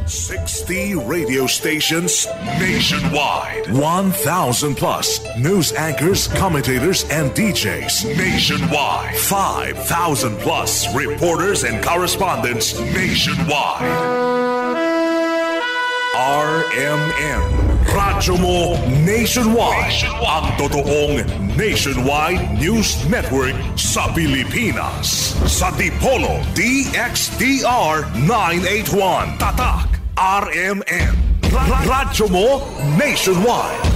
60 radio stations nationwide. 1,000 plus news anchors, commentators, and DJs nationwide. 5,000 plus reporters and correspondents nationwide. RMN, Radyo Mo Nationwide. Ang totoong nationwide news network sa Pilipinas. Sa Dipolo DXDR 981. Tatak RMN. Radyo Mo Nationwide.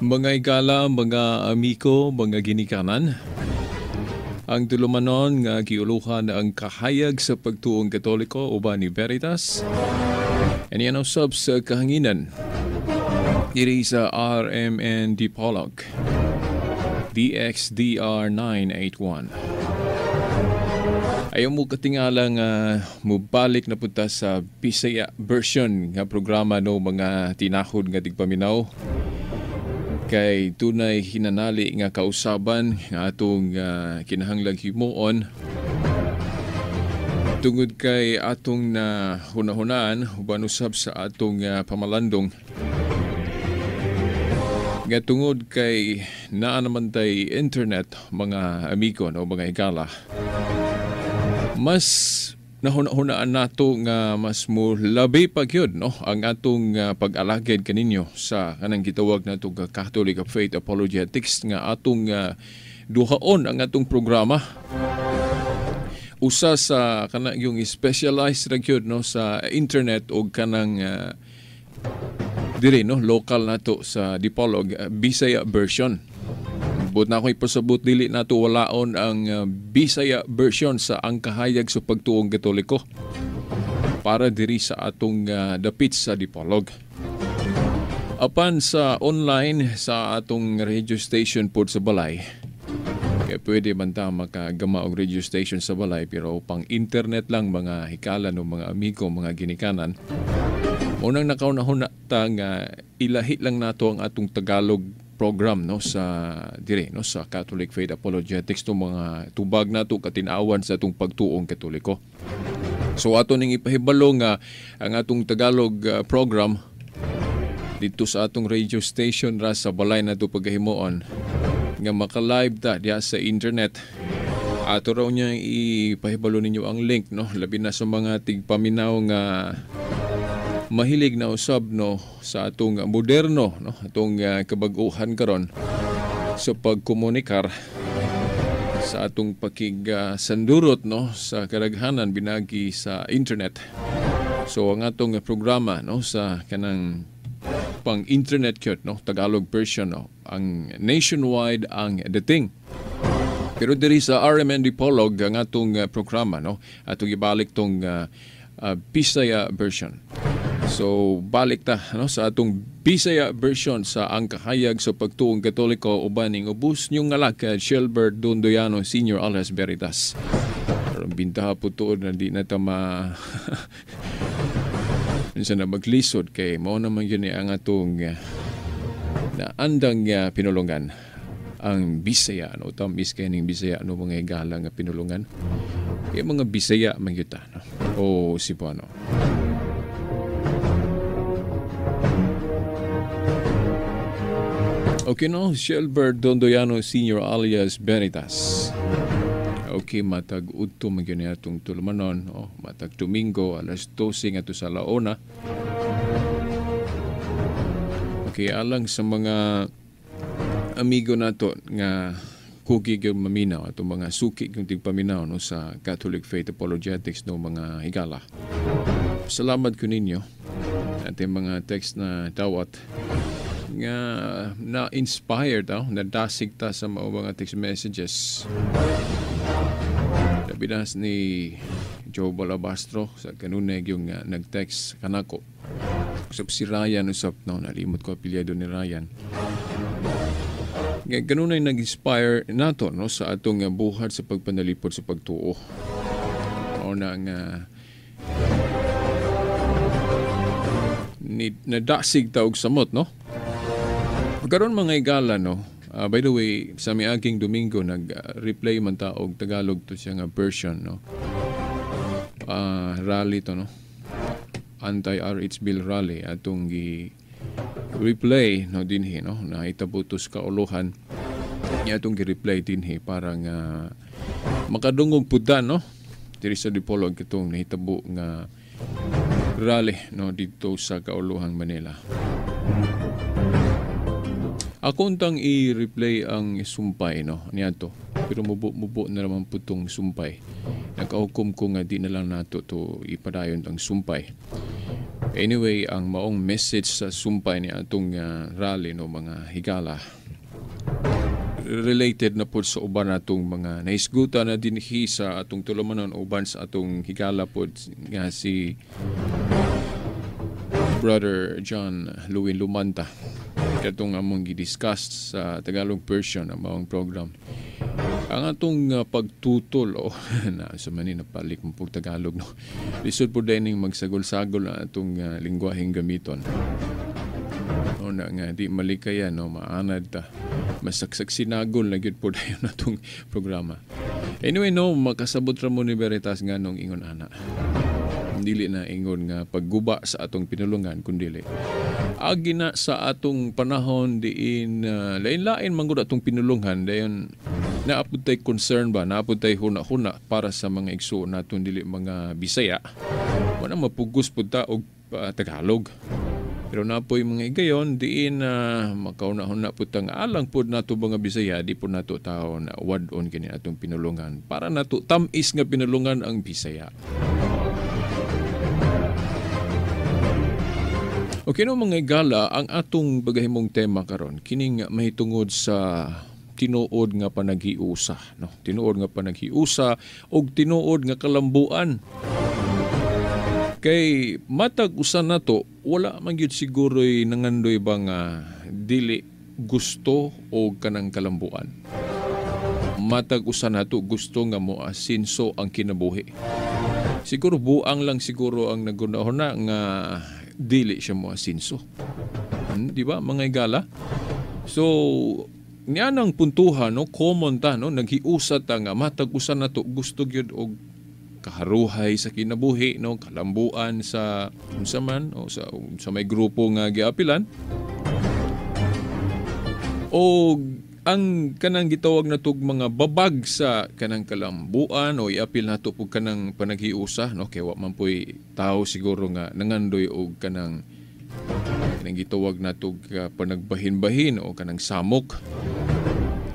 Mga igala, mga amiko, mga ginikanan, ang tulumanon nga giuluhan ang kahayag sa pagtuong Katoliko uban ni Veritas. And yan ang sub sa kahanginan. Diri sa RMN Dipolog, DXDR 981. Ayaw mo katingala nga mubalik na punta sa Bisaya version nga programa no mga tinahod nga tigpaminaw. Kay tunay hinanali nga kausaban nga atong kinahanglang himuon tungod kay atong na hunahunaan uban usab sa atong pamalandong nga tungod kay naa naman tay internet mga amigo no mga higala mas nahuna-hunaan nato nga mas mo labi pa gyud no ang atong pag-alagad kaninyo sa kanang gitawag nato nga Catholic Faith Apologetics nga atong duhaon ang atong programa. Usa sa kanang yung specialized ra gyud no sa internet o kanang diri no local nato sa Dipolog Bisaya version. But na ako'y pasabot dili nato walaon ang Bisaya version sa ang kahayag sa pagtuong Katoliko para diri sa atong dapit sa Dipolog. Apan sa online sa atong radio station pod sa balay, kaya pwede man ta makagama og radio station sa balay pero pang internet lang mga hikala no mga amigo, mga ginikanan. Unang nakaunahon ta nga ilahi lang nato ang atong Tagalog program no sa dire no sa Catholic Faith Apologetics to mga tubag nato katinawan sa atong pagtuong Katoliko. So ato ning ipahibalo nga ang atong Tagalog program dito sa atong radio station ra sa balay nato pagahimuon nga maka-live ta diha sa internet. Ato raw niya ipahibalo ninyo ang link no labi na sa mga tigpaminaw nga mahilig na usab no sa atong moderno no atong kabag-uhan karon sa pagkomunikar sa atong sandurot no sa kadaghanan binagi sa internet. So ang atong programa no sa kanang pang internet kyot no Tagalog version no ang nationwide ang dating. Pero diri sa RMN Dipolog ang atong programa no atong ibalik tong Bisaya version. So balik ta no sa atong Bisaya version sa ang kahayag sa pagtuong Katoliko uban ning ubos nyong ngalakad Shelbert Dondoyano Senior alias Veritas. Pero bintaha po tuod na di na ta ma minsan na maglisod kay mao naman yun ang atong na andang pinulungan ang Bisaya no tamis kay ning Bisaya no mga higala nga pinulungan kay mga Bisaya man gyud ta no o Cebuano. Okay no, Shelbert Dondoyano Senior alias Veritas. Okay, matag udto magyud atong tulumanon, no? Matag Domingo alas 12 ngadto sa Laona. Kaya alang sa mga amigo nato nga kuki yung maminaw ato mga suki yung tigpaminaw no, sa Catholic Faith Apologetics no mga higala. Salamat ko ninyo at yung mga text na dawat nga na-inspired nadasig ta sa mga text messages. Nabinas ni Joe Balabastro sa kanuneg yung nag-text kanako. Usap si Ryan usap no, nalimot ko apelyado ni Ryan. Ganun ay nag-inspire nato no, sa atong buhat sa pagpanalipod sa pagtuo. O na nga nadasig taog samot no. Karon mga igala no. By the way, sa miaging Domingo nag-replay man ta og Tagalog to siya nga version no. Rally to no. Anti-RH bill rally atong replay no dinhi no na itabutos kauluhan niya itong gi-replay dinhi para nga makadungog pudan no diri sa Dipolog itong nahitabo nga rally no dito sa kauluhang Manila. Ako untang i-replay ang sumpay no niadto pero mubo na naman putong sumpay. Nagkahukom ko nga di na lang nato to ipadayon ang sumpay. Anyway, ang maong message sa sumpay ni atong rally no mga higala related na po sa uban atong mga naisguta na dinhi sa atong tulumanon uban sa atong higala po nga si Brother John Luwin Lumanta. Katong among gi-discuss sa Tagalog version ng maong program. Ang atong pagtutol na sa manin napalik mo pong Tagalog no. Lisod po dining magsagol-sagol na atong lingwaheng gamiton. O na nga di malikaya no maanad ta. Masaksak sinagol na gyud po dayon atong programa. Anyway no makasabot ra mo ni Veritas nga nung ingon ana. Dili na ingon nga pagguba sa atong pinulungan kundili agi na sa atong panahon diin lain-lain man gud atong pinulungan dayon naapod tay concern ba naapod tay huna-huna para sa mga igsuon naton dili mga Bisaya wala mapugos pud ta og Tagalog pero napoy mga igayon diin makauna-huna pud tang alang pud nato mga Bisaya di pud nato tawo na wad-on kini atong pinulungan para nato tamis nga pinulungan ang Bisaya. Okay no mga igala, ang atong bagahimong tema karon kining mahitungod sa tinuod nga panaghiusa, no? Tinuod nga panaghiusa og tinuod nga kalambuan. Kay matag usan nato, wala man gyud siguro'y nangandoy ba nga dili gusto o kanang kalambuan. Matag usan nato gusto nga moasinso ang kinabuhi. Siguro buang lang siguro ang nagunahon na nga dili siya mo asinso. Di ba mga igala? So, niyan ang puntuhan, no? Common ta, no? Naghiusat ta nga, matag-usan na to, gusto gyud og kaharuhay sa kinabuhi, no? Kalambuan sa unsaman, o sa may grupo nga giapilan. O ang kanang gitawag na tug mga babag sa kanang kalambuan o iapil nato pug kanang panaghiusa no kay wa man poy tao siguro nga nangandoy og kanang gitawag nato panagbahin-bahin o kanang samok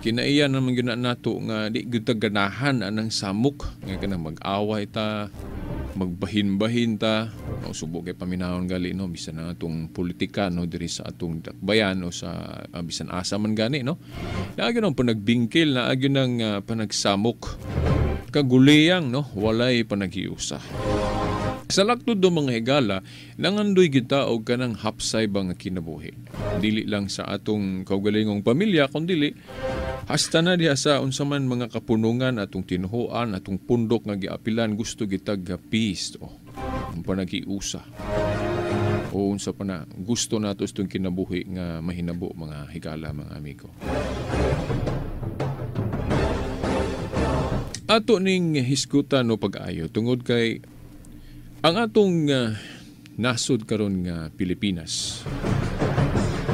kinaiya naman gyud nato nga di gyud ta ganahan anang samok nga kanang mag-away ta magbahin-bahin ta o subok kay paminahon gali no bisan na atong politika no diri sa atong dakbayan o sa bisan asa man gani no naagyo nang panagbingkil naagyo nang panagsamok kaguliyang no walay panaghiusa sa laktod do mga higala nangandoy kita og kanang hapsay ba nga kinabuhi dili lang sa atong kaugalingong pamilya kundi hasta na diha sa unsaman mga kapunungan atong tinuhuan atong pundok nga giapilan gusto gitag peace o ang panaghiusa o unsa pa na gusto nato itong kinabuhi nga mahinabo mga higala mga amigo. Ato ning hisgutan no pag-ayo tungod kay ang atong nasod karon nga Pilipinas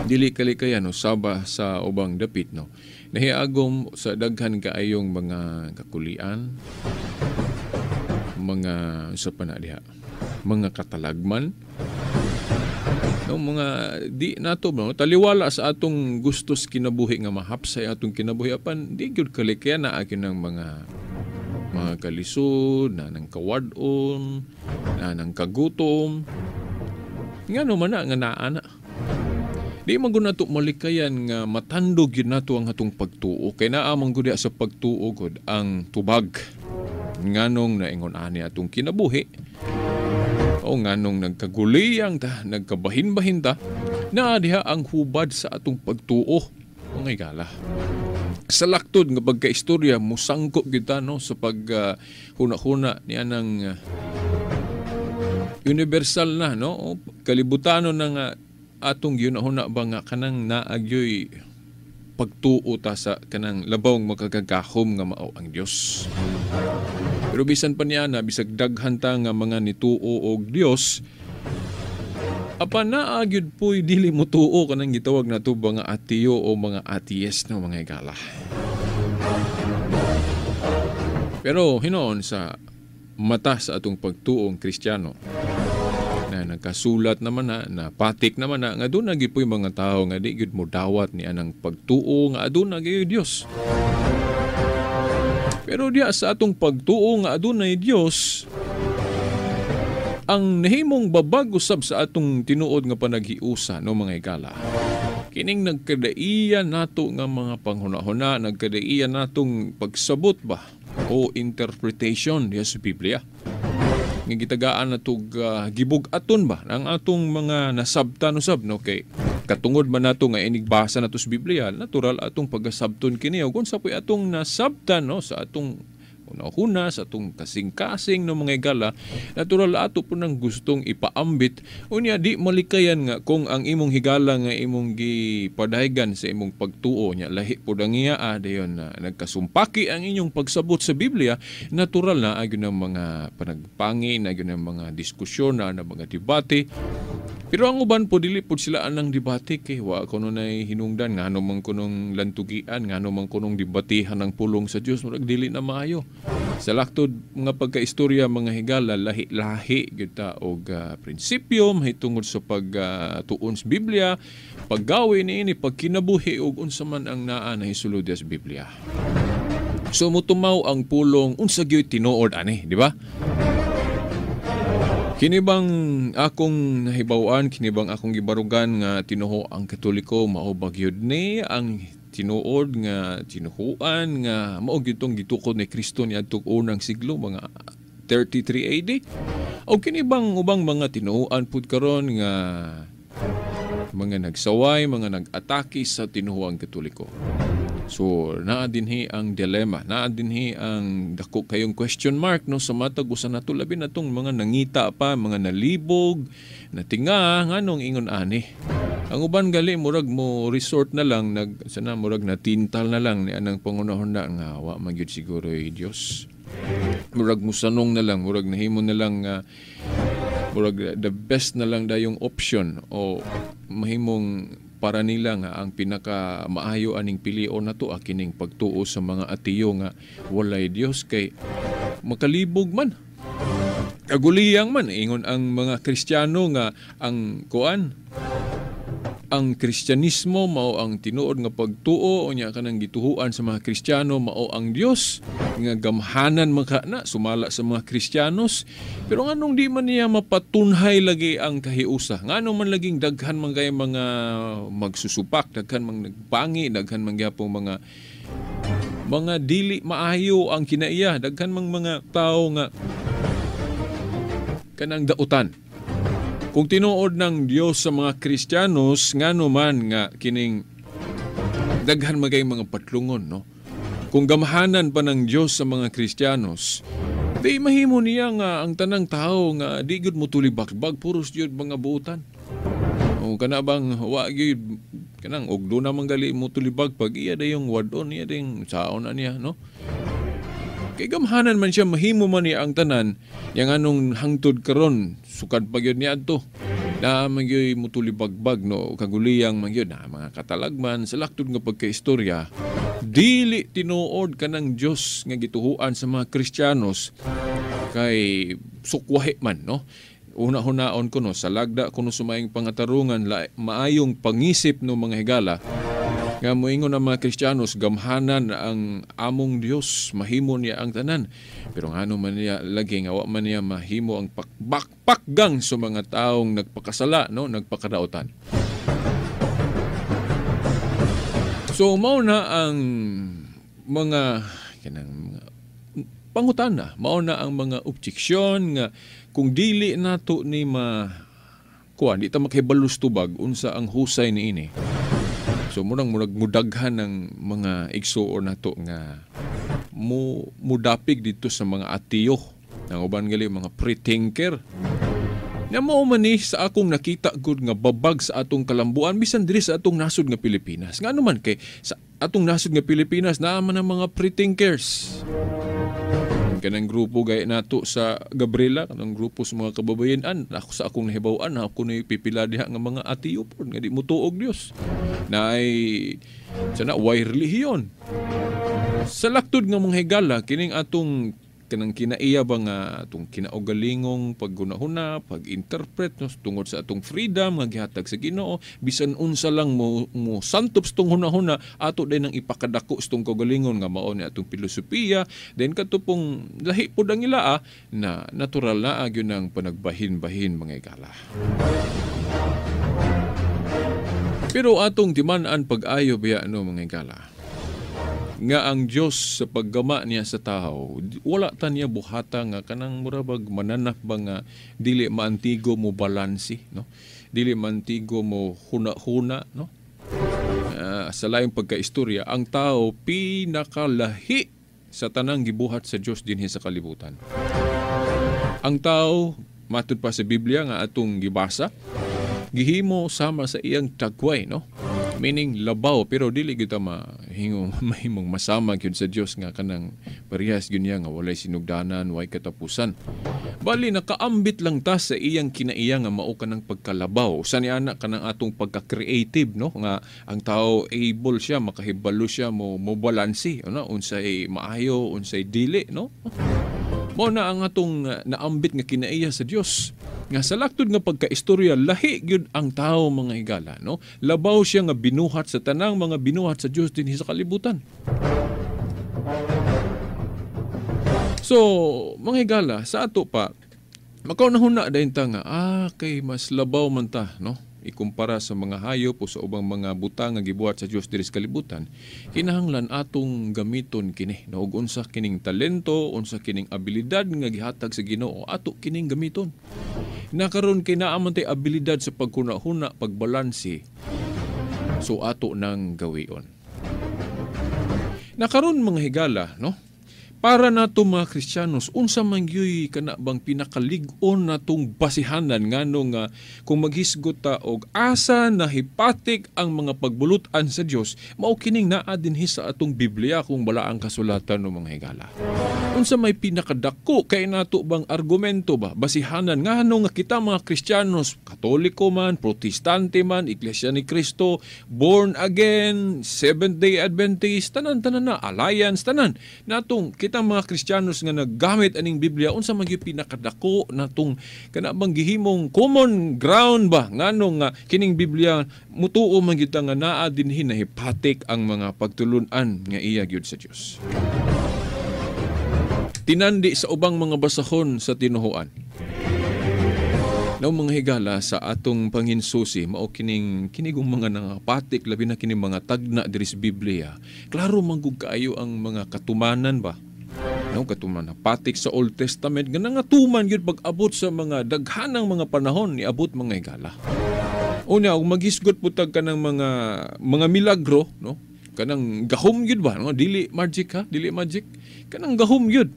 dili kalikaya no saba sa ubang dapit no nahiagom sa daghan kaayong mga kakulian mga sa pana diha mga katalagman No, mga di nato no taliwala sa atong gustos kinabuhi nga mahapsay atong kinabuhi apan di gyud kalikya na akin ng mga kalisod na ng kawadon na ng kagutom ngano man na nga naana. Di man gud nato malikayan nga matandog gyud nato ang atong pagtuo kay naa man gud sa pagtuo gud ang tubag nganong naingon ani atong kinabuhi o nganong nagkaguliyang ta nagkabahin-bahin ta na diha ang hubad sa atong pagtuo mga igala. Sa laktod nga pagkaistorya musangkop kita no sa pag huna-huna niya ng universal na no kalibutano na nga atong yunahuna ba nga kanang naagyoy pagtuo ta sa kanang labawng makagagahom nga mao ang Dios. Pero bisan pa niya na bisag daghan ta nga mga nituo og Dios apan naagyud po'y dili mo tuo kanang gitawag nato ba nga ateo o mga atheist no mga igala. Pero hinoon sa mata sa atong pagtuong Kristiyano na nagkasulat naman na patik naman na nga doon nagi po'y mga tao nga di gyud mo dawat ni anang pagtuo nga aduna gyud Dios. Pero diya sa atong pagtuo nga adunay Dios ang nahimong babag usab sa atong tinuod nga panaghiusa no mga igala. Kining nagkadaiyan nato nga mga panghuna-huna, nagkadaiyan natong pagsabot ba o interpretation diya sa Biblia. Nga gitagaan natog gibug-aton ba ang atong mga nasabtan usab no kay katungod man nato nga inigbasa nato sa Biblia, natural atong pagasabton kini ug unsa poy atong nasabtan no sa atong una-una sa atong kasing-kasing no mga igala, natural ato po nang gustong ipaambit unya di malikayan nga kung ang imong higala nga imong gipadaygan sa imong pagtuo nya lahi pud ang iya dayon na nagkasumpaki ang inyong pagsabot sa Biblia, natural na agyon ang mga panagpangi na agyon ang mga diskusyon na mga debate. Pero ang uban po dili po sila anang debate kay wa kuno nay hinungdan ngano man kunong lantugian ngano man kunong debatehan ng pulong sa Dios murag dili na maayo. Sa laktod mga pagkaistorya mga higala lahi-lahi gyud ta og prinsipyo mahitungod sa pagtuon sa Biblia, paggawi niini pagkinabuhi ug unsa man ang naa na hisulod sa Biblia. So mutumaw ang pulong unsa gyud tinuod ani, di ba? Kini bang akong nahibaw-an, kini bang akong gibarugan nga tinuho ang Katoliko mao ba gyud ni ang tinuod nga tinuhuan nga mao gyud tong gitukod ni Kristo niadtong unang siglo mga 33 AD? O kini bang ubang mga tinuhuan pud karon nga mga nagsaway, mga nag-atake sa tinuhuang Katoliko? So, naa dinhi ang dilemma, naa dinhi ang dako kayong question mark no sa matag usa nato labi natong mga nangita pa, mga nalibog, natinga nganong ingon ani. Ang uban gali murag mo resort na lang sana murag natintal na lang ni anang pangunahuna nga wa magyud siguro Dios. Murag musanong na lang, murag nahimo na lang murag the best na lang dayong option o mahimong para nila nga ang pinaka maayo aning pilion nato kining pagtuo sa mga ateo nga walay Dios kay makalibog man kaguliyang man ingon ang mga Kristiyano nga ang Kristyanismo mao ang tinuod nga pagtuo unya kanang gituhuan sa mga Kristiyano mao ang Dios nga gamhanan makana sumala sa mga Kristiyanos. Pero nganong di man niya mapatunhay lagi ang kahiusa, nganong man laging daghan man kay mga magsusupak, daghan man nagpangi, daghan man gyapon mga dili maayo ang kinaiya, daghan man mga tao nga kanang dautan. Kung tinuod ng Dios sa mga Kristiyanos, ngano man nga kining daghan magay mga patlungon, no? Kung gamhanan pa ng Dios sa mga Kristiyanos, di mahimo niya nga ang tanang tao nga di gyud mo tulibak-bag puros gyud mga buutan. O kana bang wa gyud kanang og do na manggali mo tulibag pag iya dayong wadon iya ding saon na niya, no? Kay gamhanan man siya mahimo man niya ang tanan yang anong hangtod karon sukad pa gyud niadto na magyoy mutulibagbag no kaguliyang magyud na mga katalagman sa laktod nga pagkaistorya dili tinuod kanang Dios nga gituhuan sa mga Kristiyanos kay sukwahe man, no? una-hunaon ko sa lagda kuno sumayong pangatarungan maayong pangisip no mga higala nga moingon ang mga Kristiyanos gamhanan ang among Dios, mahimo niya ang tanan. Pero ngano man niya lagi nga wa man niya mahimo ang pakgang sa mga taong nagpakasala, no, nagpakadaotan. So mao na ang mga kanang pangutana, mao na ang mga objeksyon nga kung dili nato ni di ta makahibalus tubag unsa ang husay niini. So murang mudaghan ng mga igsuon nato nga mudapig dito sa mga atiyo nang uban gali mga pre-thinker. Na mao man ni sa akong nakita gud nga babag sa atong kalambuan bisan diri sa atong nasod nga Pilipinas. Ngano man kay sa atong nasod nga Pilipinas naa man ang mga pre-thinkers. Kanang grupo gaya nato sa Gabriela, kanang grupo sa mga kababayan-an, ako sa akong nahibaw-an, ako na pipila diha nga mga atiyo po, nga di mo tuog Diyos. Na ay, sana, way relihiyon. Sa laktod nga mga higala, kining atong kanang kinaiya ba nga atong kinaugalingong paggunahuna, pag-interpret no, tungod sa atong freedom nga gihatag sa Ginoo, bisan unsa lang mo santop stong hunahuna ato din ang ipakadako stong kaugalingon nga mao ni atong filosofiya, then katupong lahi pud ang ila na natural na agyon ang panagbahin-bahin mga higala. Pero atong timan-an pag-ayo biya no mga higala, nga ang Diyos sa paggama niya sa tao, wala ta niya buhata nga kanang murabag mananak ba nga dili maantigo mo balansi, no? Dili maantigo mo huna-huna, no? Sa laing pagkaistorya, ang tao pinakalahi sa tanang gibuhat sa Diyos dinhi sa kalibutan. Ang tao, matud pa sa Biblia nga atong gibasa, gihimo sama sa iyang tagway, no? Meaning labaw, pero dili kita mahimong masama gyud sa Dios nga kanang parehas gyud niya nga walay sinugdanan, way katapusan. Bali nakaambit lang ta sa iyang kinaiya nga mao kanang pagkalabaw. Sa niana kanang atong pagka-creative, no, nga ang tao able siya makahibalo siya mo balansi, no, unsay maayo, unsay dili, no? Mao na ang atong naambit nga kinaiya sa Dios. Nga sa laktod nga pagkaistorya, lahi gyud ang tao mga higala, no? Labaw siya nga binuhat sa tanang mga binuhat sa Dios dinhi sa kalibutan. So, mga higala, sa ato pa, makaunahuna dayon ta nga, kay mas labaw man ta, no? Ikumpara sa mga hayop o sa ubang mga butang nga gibuhat sa Dios diri sa kalibutan, kinahanglan atong gamiton kini. No, ug unsa kining talento, unsa kining abilidad nga gihatag sa Ginoo, ato kining gamiton. Nakaroon kay naaman tay abilidad sa pagkunahuna, pagbalansi. So ato nang gawion. Nakaroon mga higala, no? Para nato mga Kristiyanos, unsa man gyud kana bang pinakalig-on natong basihanan nganong nga kung maghisgot ta og asa na hipatik ang mga pagbulutan sa Dios, mao kining naa dinhi sa atong Biblia kung bala ang kasulatan no mga higala. Unsa may pinakadako kay nato bang argumento ba basihanan nganong nga kita mga Kristiyanos, Katoliko man, Protestante man, Iglesia ni Cristo, born again, Seventh-day Adventist, tanan-tanan na, Alliance, tanan natong kita mga Kristiyanos nga naggamit aning Biblia, unsa man gyud pinakadako natong kana bang gihimong common ground ba nganong nga kining Biblia mutuo man gyud nga naa dinhi na hipatik ang mga pagtulun-an nga iya gyud sa Dios. Tinandi sa ubang mga basahon sa tinuhuan. Now mga higala sa atong panginsusi, mao kining mga nangapatik labi na kining mga tagna diri sa Biblia. Klaro man gud kaayo ang mga katumanan ba? No, katuman patik sa Old Testament nga nangatuman gyud pag-abot sa mga daghanang mga panahon ni abot mga higala. Una, ug maghisgot putag kanang mga milagro, no? Kanang gahom gyud ba, no? Dili magic ha, dili magic. Kanang gahom gyud.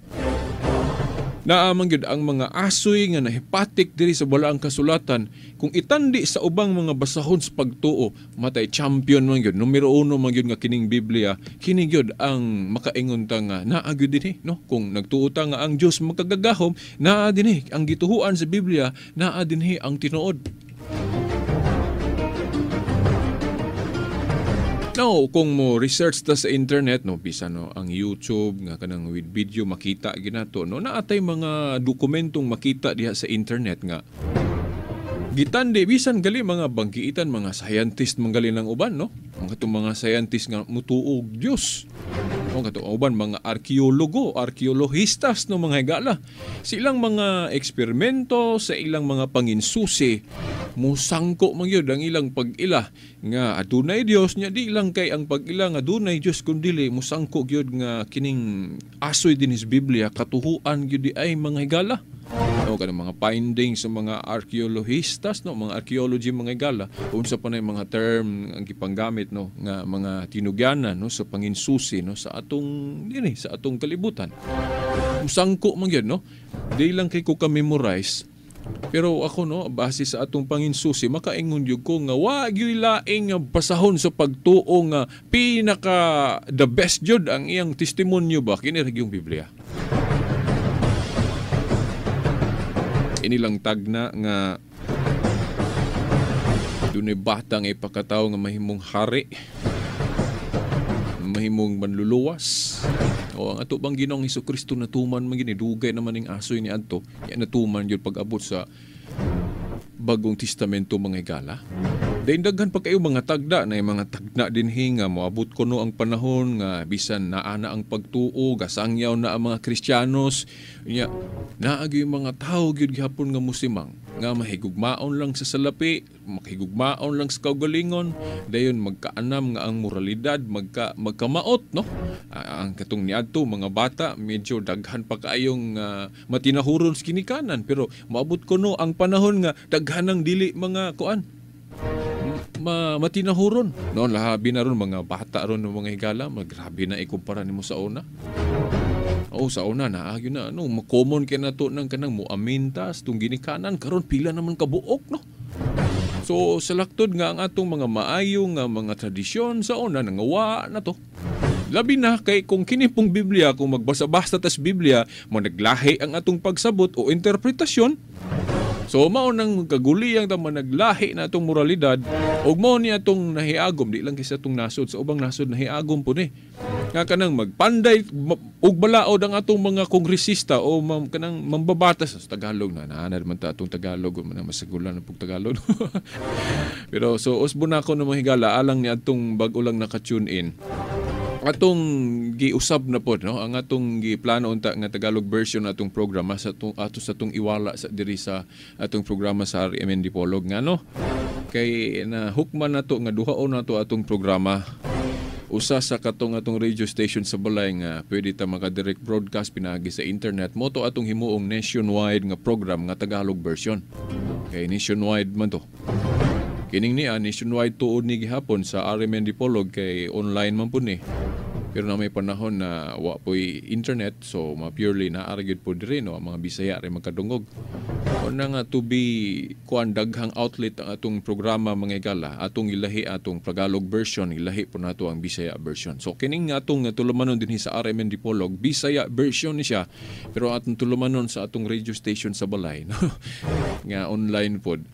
Naaman gyud ang mga asoy nga nahipatik diri sa balaang kasulatan, kung itandi sa ubang mga basahon sa pagtuo, matay champion man gyud, numero 1 man gyud nga kining Biblia, kini gyud ang makaingon ta nga naa gyud dinhi, no? Kung nagtuo ta nga ang Dios magkagagahom, naa dinhi ang gituhuan sa Biblia, naa dinhi ang tinuod. No, kung mo research ta sa internet no bisan no ang YouTube nga kanang with video makita ginato no naatay mga dokumentong makita diha sa internet nga gitandi bisan gali mga bangkiitan mga scientist manggali ng uban no mga mga scientist nga mutuog Dios o kato uban mga arkeolohistas no mga higala silang mga eksperimento sa ilang mga panginsusi musangko man gyud ang ilang pag-ila nga adunay Dios nya di lang kay ang pag-ila nga adunay Dios kundi musangko gyud nga kining asoy din sa Biblia katuhuan gyud di ay mga higala o kanang mga findings sa mga arkeolohistas no mga archaeology mga higala unsa pa nay mga term ang gipanggamit no nga mga tinugyanan no sa panginsusi no sa atong sa atong kalibutan musangko man gyud no di lang kay ko ka memorize. Pero ako no base sa atong panginsusi makaingon gyud ko nga wa gyud laing basahon sa pagtuo nga pinaka the best jud ang iyang testimonyo ba kini yung Biblia. Inilang tagna nga dunay bata nga ipakataw nga mahimong hari mahimong manluluwas o ang ato bang Ginoong Hesukristo natuman man gini dugay naman ning asoy ni adto ya natuman gyud pag-abot sa Bagong Testamento mga higala. Dayon daghan pa kayo mga tagda na mga tagna din hinga moabot kuno ang panahon nga bisan naana ang pagtuo gasangyaw na ang mga Kristiyanos nya naagi mga tawo gyud gihapon nga musimang nga mahigugmaon lang sa salapi makahigugmaon lang sa kaugalingon dayon magkaanam nga ang moralidad magkamaot no ang katong niadto mga bata medyo daghan pa kaayong matinahuron sa kinikanan pero moabot kuno ang panahon nga daghanang dili mga kuan matinahuron no lahabi na ron mga bata ron ng mga higala magrabi na ikumpara nimo sa una. Sa una na agyo na no makomon kay nato nang kanang muamintas tung ginikanan karon pila naman kabuok no. So salaktod nga ang atong mga maayo nga mga tradisyon sa una nangawa na to. Labi na kay kung kini pong Biblia kung magbasa-basa tas Biblia mo naglahi ang atong pagsabot o interpretasyon. So mao nang kaguliyang ta managlahi na atong moralidad ug mao ni atong nahiagom di lang kisa atong nasod sa ubang nasod nahiagom po ni. Nga kanang magpanday ug balaod ang atong mga kongresista o kanang mambabatas sa Tagalog na naanad man ta atong Tagalog man masagulan ang Tagalog. Pero so usbo na ako na mahigala alang ni atong bag-o lang naka-tune in. Atong giusab na pod no ang atong giplano unta nga Tagalog version atong programa sa atong iwala sa diri sa atong programa sa RMN Dipolog nga no kay na hukman nato nga duhaon nato atong programa usa sa katong atong radio station sa balay nga pwede ta maka-direct broadcast pinaagi sa internet mo to atong himuong nationwide nga program nga Tagalog version kay nationwide man to. Kining niya nationwide tuod ni gihapon sa RMN Dipolog kay online man po ni. Pero na may panahon na wa po'y internet so ma-purely na aragid po diri no ang mga Bisaya rin magkadungog. O na nga to be kuan daghang outlet ang atong programa mga higala atong ilahi atong Tagalog version ilahi po nato ang Bisaya version. So kining atong tulumanon dinhi sa RMN Dipolog Bisaya version ni siya pero atong tulumanon sa atong radio station sa balay no nga online pod.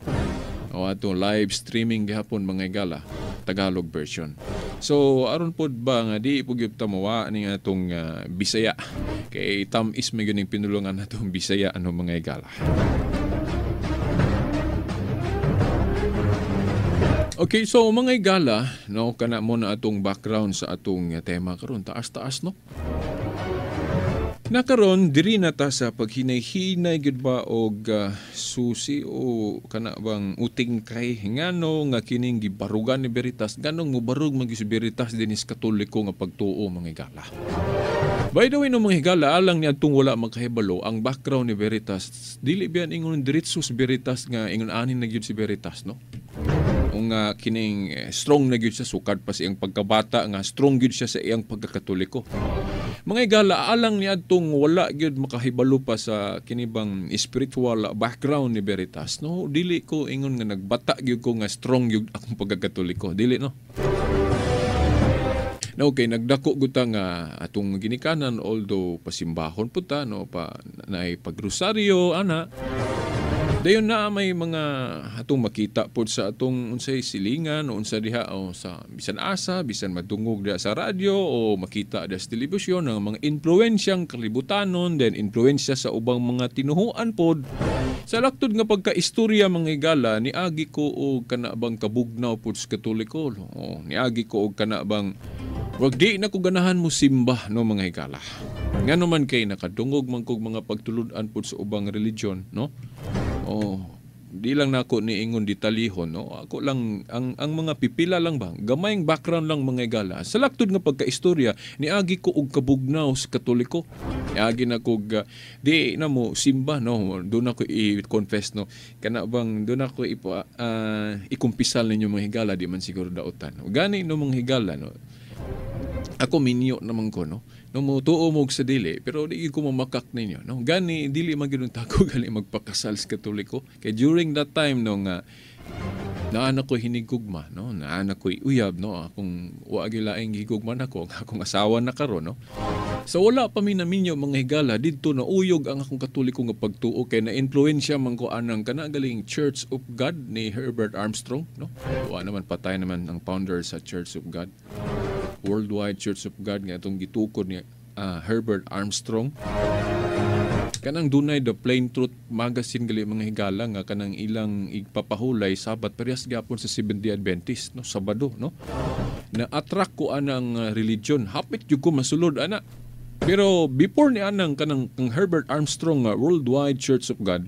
O atong live streaming gihapon mga higala Tagalog version. So aron pod ba nga di pugyud ta mawa ning atong Bisaya kay tamis may ganing pinulungan natong Bisaya ano mga higala. Okay, so mga higala no kana mo na atong background sa atong tema karon taas-taas no. Nakaron diri na ta sa paghinay-hinay gid ba og susi o kana bang uting kay ngano nga kining gibarugan ni Veritas ganong mobarug man si Veritas dinis Katoliko nga pagtuo mga higala. By the way no mga higala alang ni adtong wala makahibalo ang background ni Veritas dili biyan ingon diretso si Veritas nga ingon anin na gyud si Veritas no. Kung kining strong na gyud siya sukad pa siyang pagkabata nga strong gyud siya sa iyang pagkakatoliko. Mga higala alang ni adtong wala gyud makahibalo pa sa kinibang spiritual background ni Veritas no dili ko ingon nga nagbata gyud ko nga strong gyud akong pagkakatoliko dili no. No, okay, nagdako guta nga atong ginikanan although pasimbahon po ta no pa naay pagrosaryo ana Dayon na may mga atong makita pod sa atong unsay silingan o unsa diha o sa bisan asa, bisan madungog diha sa radyo o makita diha sa telebisyon ng mga impluwensyang kalibutanon, then impluwensya sa ubang mga tinuhuan pod. Sa laktod nga pagkaistorya mga higala, niagi ko og kanabang kabugnaw pod sa Katoliko. O niagi ko og kanabang wag di na ko ganahan mo simba no mga higala. Nga naman kay nakadungog man kog mga pagtulud-an pod sa ubang religion, no? Oh, di lang nako niingon detalihon, no? Ako lang ang mga pipila lang ba, gamayng background lang mga higala. Sa laktod nga pagkaistorya, niagi ko og kabugnaw sa Katoliko. Niagi na kog di na mo simba, no? Doon ako i-confess, no? Kana bang doon ako ikumpisal ninyo mga higala, di man siguro daotan. Gani no mga higala, no? Ako minyo naman ko, no? No mo tuo mo sa dili, pero di ko mamakak ninyo, no? Gani dili man gyud tako gali magpakasal sa Katoliko. Kay during that time no nga naanak ko hinigugma, no? Naanak ko uyab, no? Akong wa gilaing higugma nako, akong asawa na karon, no? So wala pa mi naminyo mga higala didto na uyog ang akong Katoliko nga pagtuo kay na influensya man ko anang kana galing Church of God ni Herbert Armstrong, no? Wa naman patay naman ang founder sa Church of God. Worldwide Church of God nga itong gitukod ni Herbert Armstrong. Kanang dunay The Plain Truth magazine gali mga higala nga kanang ilang igpapahulay Sabat parehas gyapon sa Seventh-day Adventist, no? Sabado, no? Na attract ko anang religion, hapit jud ko masulod ana. Pero before ni anang kanang Herbert Armstrong Worldwide Church of God,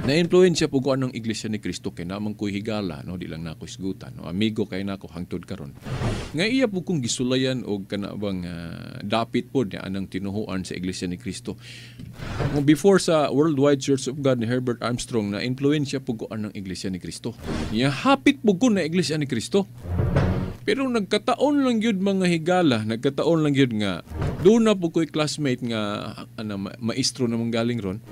na-influensya po ko anong Iglesia ni Cristo kay namang ko'y higala, no? Di lang na ako isgutan, no? Amigo kay na ako hangtod karon. Nga iya po kong gisulayan o kanabang dapit po niya anang tinuhuan sa Iglesia ni Cristo. Before sa Worldwide Church of God ni Herbert Armstrong, na-influensya po ko anong Iglesia ni Cristo. Niya hapit po ko na Iglesia ni Cristo. Pero nagkataon lang yun mga higala, nagkataon lang yun nga, doon na po ko'y classmate nga, maestro namang galing ron,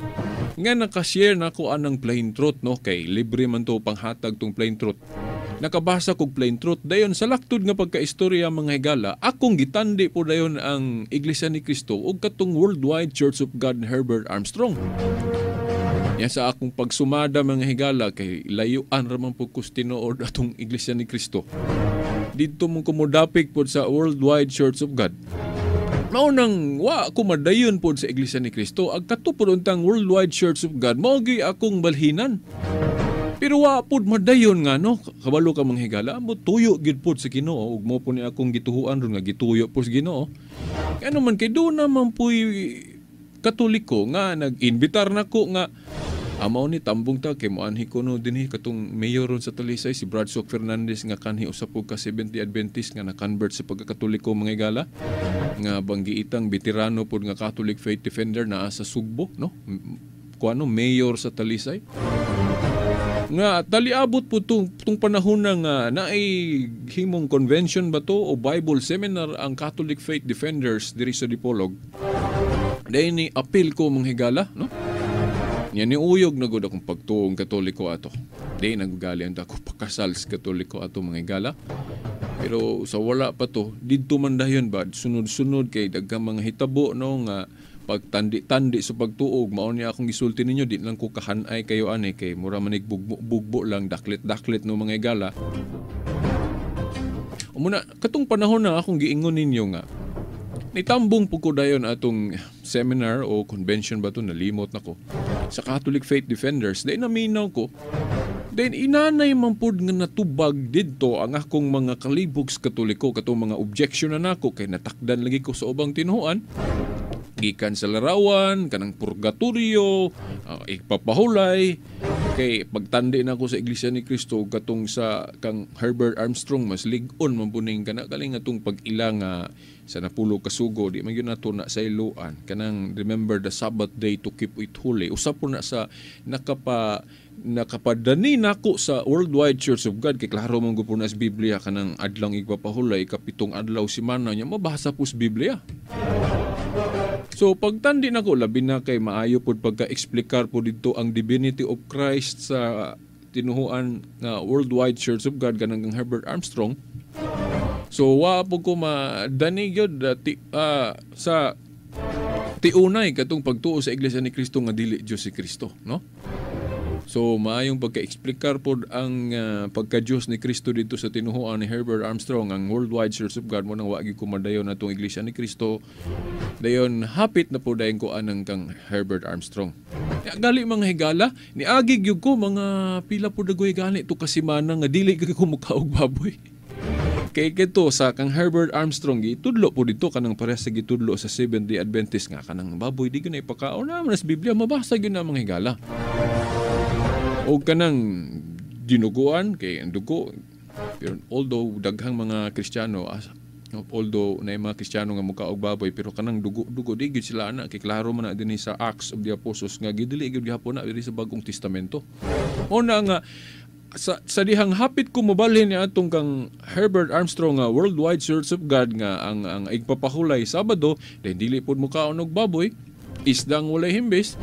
nga nakashare na ko anang Plain Truth, no? Kay libre man to panghatag tong Plain Truth. Nakabasa kog Plain Truth dayon sa laktod nga pagkaistorya mga higala, akong gitandi po dayon ang Iglesia ni Cristo ug katong Worldwide Church of God ni Herbert Armstrong. Yan sa akong pagsumada mga higala kay layuan raman po kustinood atong Iglesia ni Cristo. Dito mong kumudapik po sa Worldwide Church of God. Maunang wa ako madayon po sa Iglesia ni Cristo, agkato po untang Worldwide Church of God, maugi akong balhinan. Pero wa po madayon nga, no? Kabalo ka mga higala, mo tuyo gid po sa Ginoo, ug mo po ni akong gituhuan ron nga gituyo po sa Ginoo. Ano man kay do naman po'y Katoliko nga nag-invitar nako nga amaw ni tambong ta kay moanhi ko no dinhi katong mayor ron sa Talisay si Bradshaw Fernandez nga kanhi usa po ka 70 Adventist nga na-convert sa pagkakatoliko mga higala nga banggiitang veterano pod nga Catholic faith defender naa sa Sugbo, no? Kuano mayor sa Talisay. Nga taliabot po tung panahon na nga naay himong convention ba to o Bible seminar ang Catholic faith defenders diri sa Dipolog. Dahil ni appeal ko mga higala, no? Yan ni uyog na gud akong pagtuong Katoliko ato. Dahil nagugalian ako pakasal sa Katoliko ato mga higala. Pero sa wala pa to, didto man dayon ba, sunod-sunod kay daghang mga hitabo, no, nga pagtandi-tandi sa pagtuog, mao niya akong gisulti ninyo, di lang ko kahanay kayo ani, kay mura manig bugbo lang, daklit-daklit no mga higala. Umuna, katong panahon na akong giingon ninyo nga, nitambong po ko dayon atong seminar o convention ba to, nalimot na ko, sa Catholic Faith Defenders, dahil naminaw ko, dahil inanay man po nga natubag dito ang akong mga kalibog sa Katoliko, katong mga objection na nako, kay natakdan lagi ko sa ubang tinuhuan, gikan sa larawan, kanang purgatorio, ipapahulay, kay pagtandi na ako sa Iglesia ni Cristo katong sa kang Herbert Armstrong mas lig-on man puning kana kaling atong pag-ilang sa napulo kasugo di man gyud nato na sa iluan kanang remember the Sabbath day to keep it holy usap po na sa nakapadani nako sa Worldwide Church of God kay klaro man gyud po na sa Biblia kanang adlang igpapahulay kapitong adlaw semana nya mabasa po sa Biblia. So pagtandi nako labi na kay maayo pod pagka-explikar po dito ang divinity of Christ sa tinuhuan na Worldwide Church of God kanang Herbert Armstrong. So wa po ko madani gyud sa tiunay katong pagtuo sa Iglesia ni Cristo nga dili Dios si Cristo, no? So maayong pagka-explikar pod ang pagka-Diyos ni Kristo dito sa tinuhuan ni Herbert Armstrong, ang Worldwide Church of God mo nang wagi kumadayon natong Iglesia ni Kristo. Dayon hapit na po dayon ko anang kang Herbert Armstrong. Gali mga higala, niagig yun ko mga pila po dagoy gani to kasimana nga dili ko mukaog baboy. Kay kito sa kang Herbert Armstrong gitudlo po dito kanang parehas sa gitudlo sa Seventh-day Adventist nga kanang baboy di gyud ipakaon na sa Biblia mabasa gyud na mga higala. O kanang dinuguan kay ang dugo, pero although daghang mga Kristiyano although na mga Kristiyano nga mukaog baboy pero kanang dugo di gyud sila ana kay klaro man na dinhi sa Acts of the Apostles nga gidili gyud gihapon na diri sa Bagong Testamento. Una nga sa dihang hapit ko mobalhin ni atong kang Herbert Armstrong nga Worldwide Church of God nga ang igpapahulay Sabado dahil dili pud mukaon og baboy, isdang walay himbis.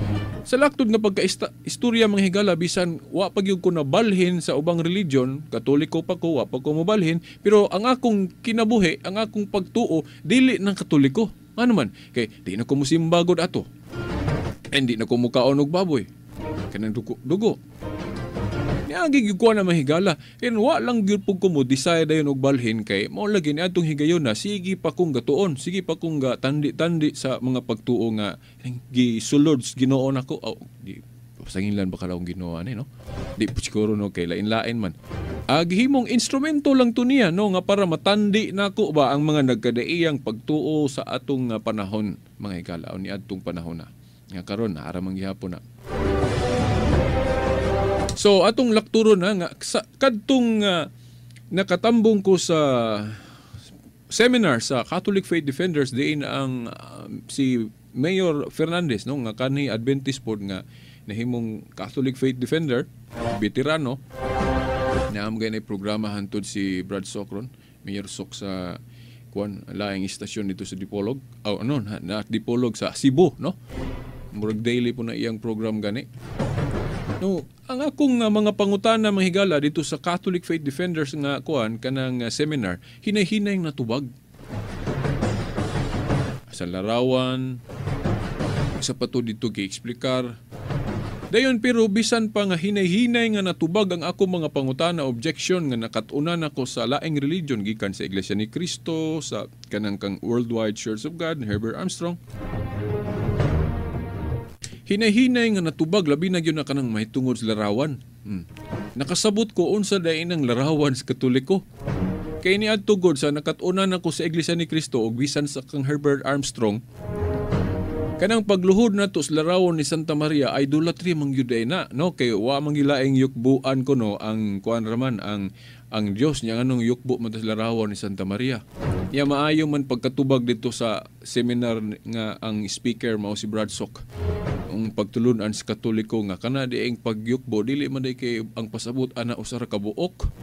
Sa laktod nga pagka-istorya mga higala, bisan wa pagyud ko nabalhin sa ubang religion, Katoliko pa ko, wa pa ko mobalhin, pero ang akong kinabuhi, ang akong pagtuo, dili ng Katoliko. Ano man? Kay di na ko musimba gud ato. Hindi na ko mukaon og baboy. Kanang dugo. Niagi gyud ko na mahigala. And wa lang gyud pug ko mo decide dayon og balhin kay mao lagi ni atong higayon na sige pa kong gatuon, sige pa kong tandi-tandi sa mga pagtuo nga gisulod Ginoo nako. Di pasangilan ba kalaong Ginoo ani no? Di po siguro no kay lain-lain man. Gihimong instrumento lang to niya no nga para matandi nako ba ang mga nagkadaiyang pagtuo sa atong panahon mga higala o ni adtong panahon na. Nga karon aramang gihapon na. So atong lakturo na nga kadtong nakatambong ko sa seminar sa Catholic Faith Defenders diin ang si Mayor Fernandez no nga kanhi Adventist pod nga nahimong Catholic Faith Defender, veterano. Naamgay na programa hantod si Brad Socron, Mayor Sok sa laing istasyon dito sa Dipolog. Na Dipolog sa Cebu no. Murag daily po na iyang program gani. No, ang akong mga pangutana mga higala dito sa Catholic Faith Defenders nga kanang seminar, hinay-hinay natubag. Sa larawan, sa pato dito gi-explikar. Dayon pero bisan pa nga hinay-hinay nga natubag ang akong mga pangutana objection nga nakatunan ako sa laing religion gikan sa Iglesia ni Cristo, sa kanang kang Worldwide Church of God ni Herbert Armstrong. Hinay-hinay nga natubag labi na gyud na kanang mahitungod sa larawan. Nakasabot ko unsa dayon ang larawan sa Katoliko. Kay niadto gud sa nakatunan ako sa Iglesia ni Cristo ug bisan sa kang Herbert Armstrong. Kanang pagluhod nato sa larawan ni Santa Maria idolatry man gyud na no kay wa man gilaing yukbuan ko no ang raman ang Dios niya nganong yukbo man sa larawan ni Santa Maria. Ya maayo man pagkatubag dito sa seminar nga ang speaker mao si Brad Sok. Ang pagtulunan sa Katoliko nga kana diing pagyukbo dili man day kay ang pasabot ana usara ka buok.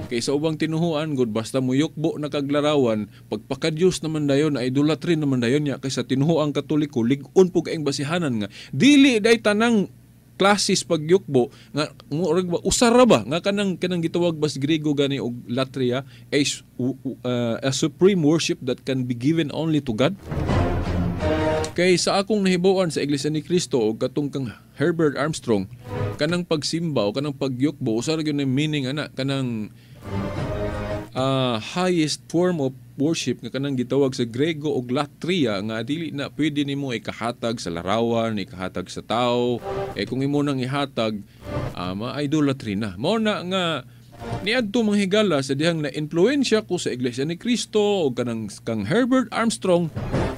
Kay sa ubang tinuhuan gud basta mo yukbo na kaglarawan pagpakadiyos naman dayon na idolatry naman dayon nya kay sa tinuhuang Katoliko lig-on pug ang basihanan nga dili day tanang klasis pagyukbo nga usara ba nga kanang gitawag bas Griego gani og latria a supreme worship that can be given only to God. Kay sa akong nahibawan sa Iglesia ni Cristo o katong kang Herbert Armstrong, kanang pagsimba o kanang pagyukbo, usara gyud ang meaning ana kanang highest form of worship nga kanang gitawag sa Grego og latria nga dili na pwede nimo ikahatag sa larawan, ikahatag sa tao. Kung imo nang ihatag, ma-idolatry na. Mao na nga niadto mga higala sa dihang na-influensya ko sa Iglesia ni Cristo o kanang kang Herbert Armstrong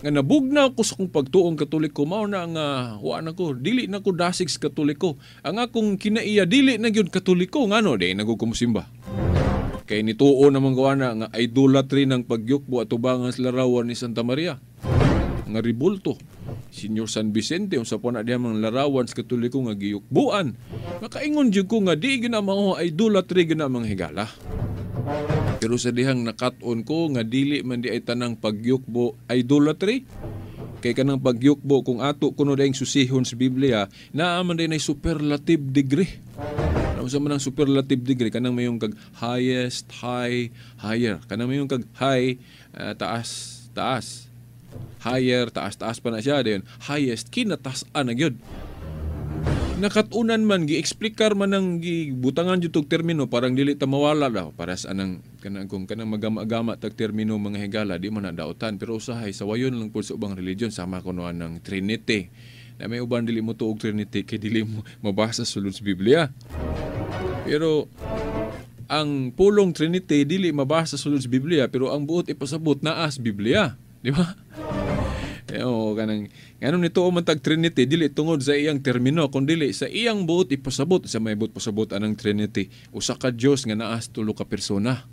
nga nabugna ko sa kong pagtuong Katoliko mao na nga wa na ko dili na ko dasig sa Katoliko. Ang akong kinaiya dili na gyud Katoliko ngano di nagkumusimba. Kay nituo naman gawa na nga idolatry ng pagyukbo at tubangan sa larawan ni Santa Maria. Nga ribulto. Senyor San Vicente unsa po na diha mga larawan sa Katoliko nga giyukbuan. Makaingon jud ko nga di gina mao idolatry gina mga higala. Pero sa dihang nakat-on ko nga dili man di ay tanang pagyukbo idolatry. Kay kanang pagyukbo kung ato kuno daing susihon sa Biblia, naa man day nay superlative degree. Ano sa manang superlative degree kanang mayong kag highest, high, higher. Kanang mayong kag high, taas, taas. Higher, taas, taas pa na siya. Dayon, highest, kinataas-an na gyud. nakatunan man gi-explicar man ang gibutangan jud tog termino parang dili ta mawala daw para sa anang kanang kung kanang magama-agama tag termino mga higala di man na daotan pero usahay sa wayon lang pud sa ubang religion sama kuno ng Trinity. Na may uban dili mo tuog Trinity kay dili mo mabasa sulod sa Biblia. Pero ang pulong Trinity dili mabasa sulod sa Biblia pero ang buot ipasabot naa sa Biblia, di ba? Kanang nganong nito man tag Trinity dili tungod sa iyang termino kundi sa iyang buot ipasabot sa may buot pasabot anang Trinity usa ka Dios nga naa sa tulo ka persona.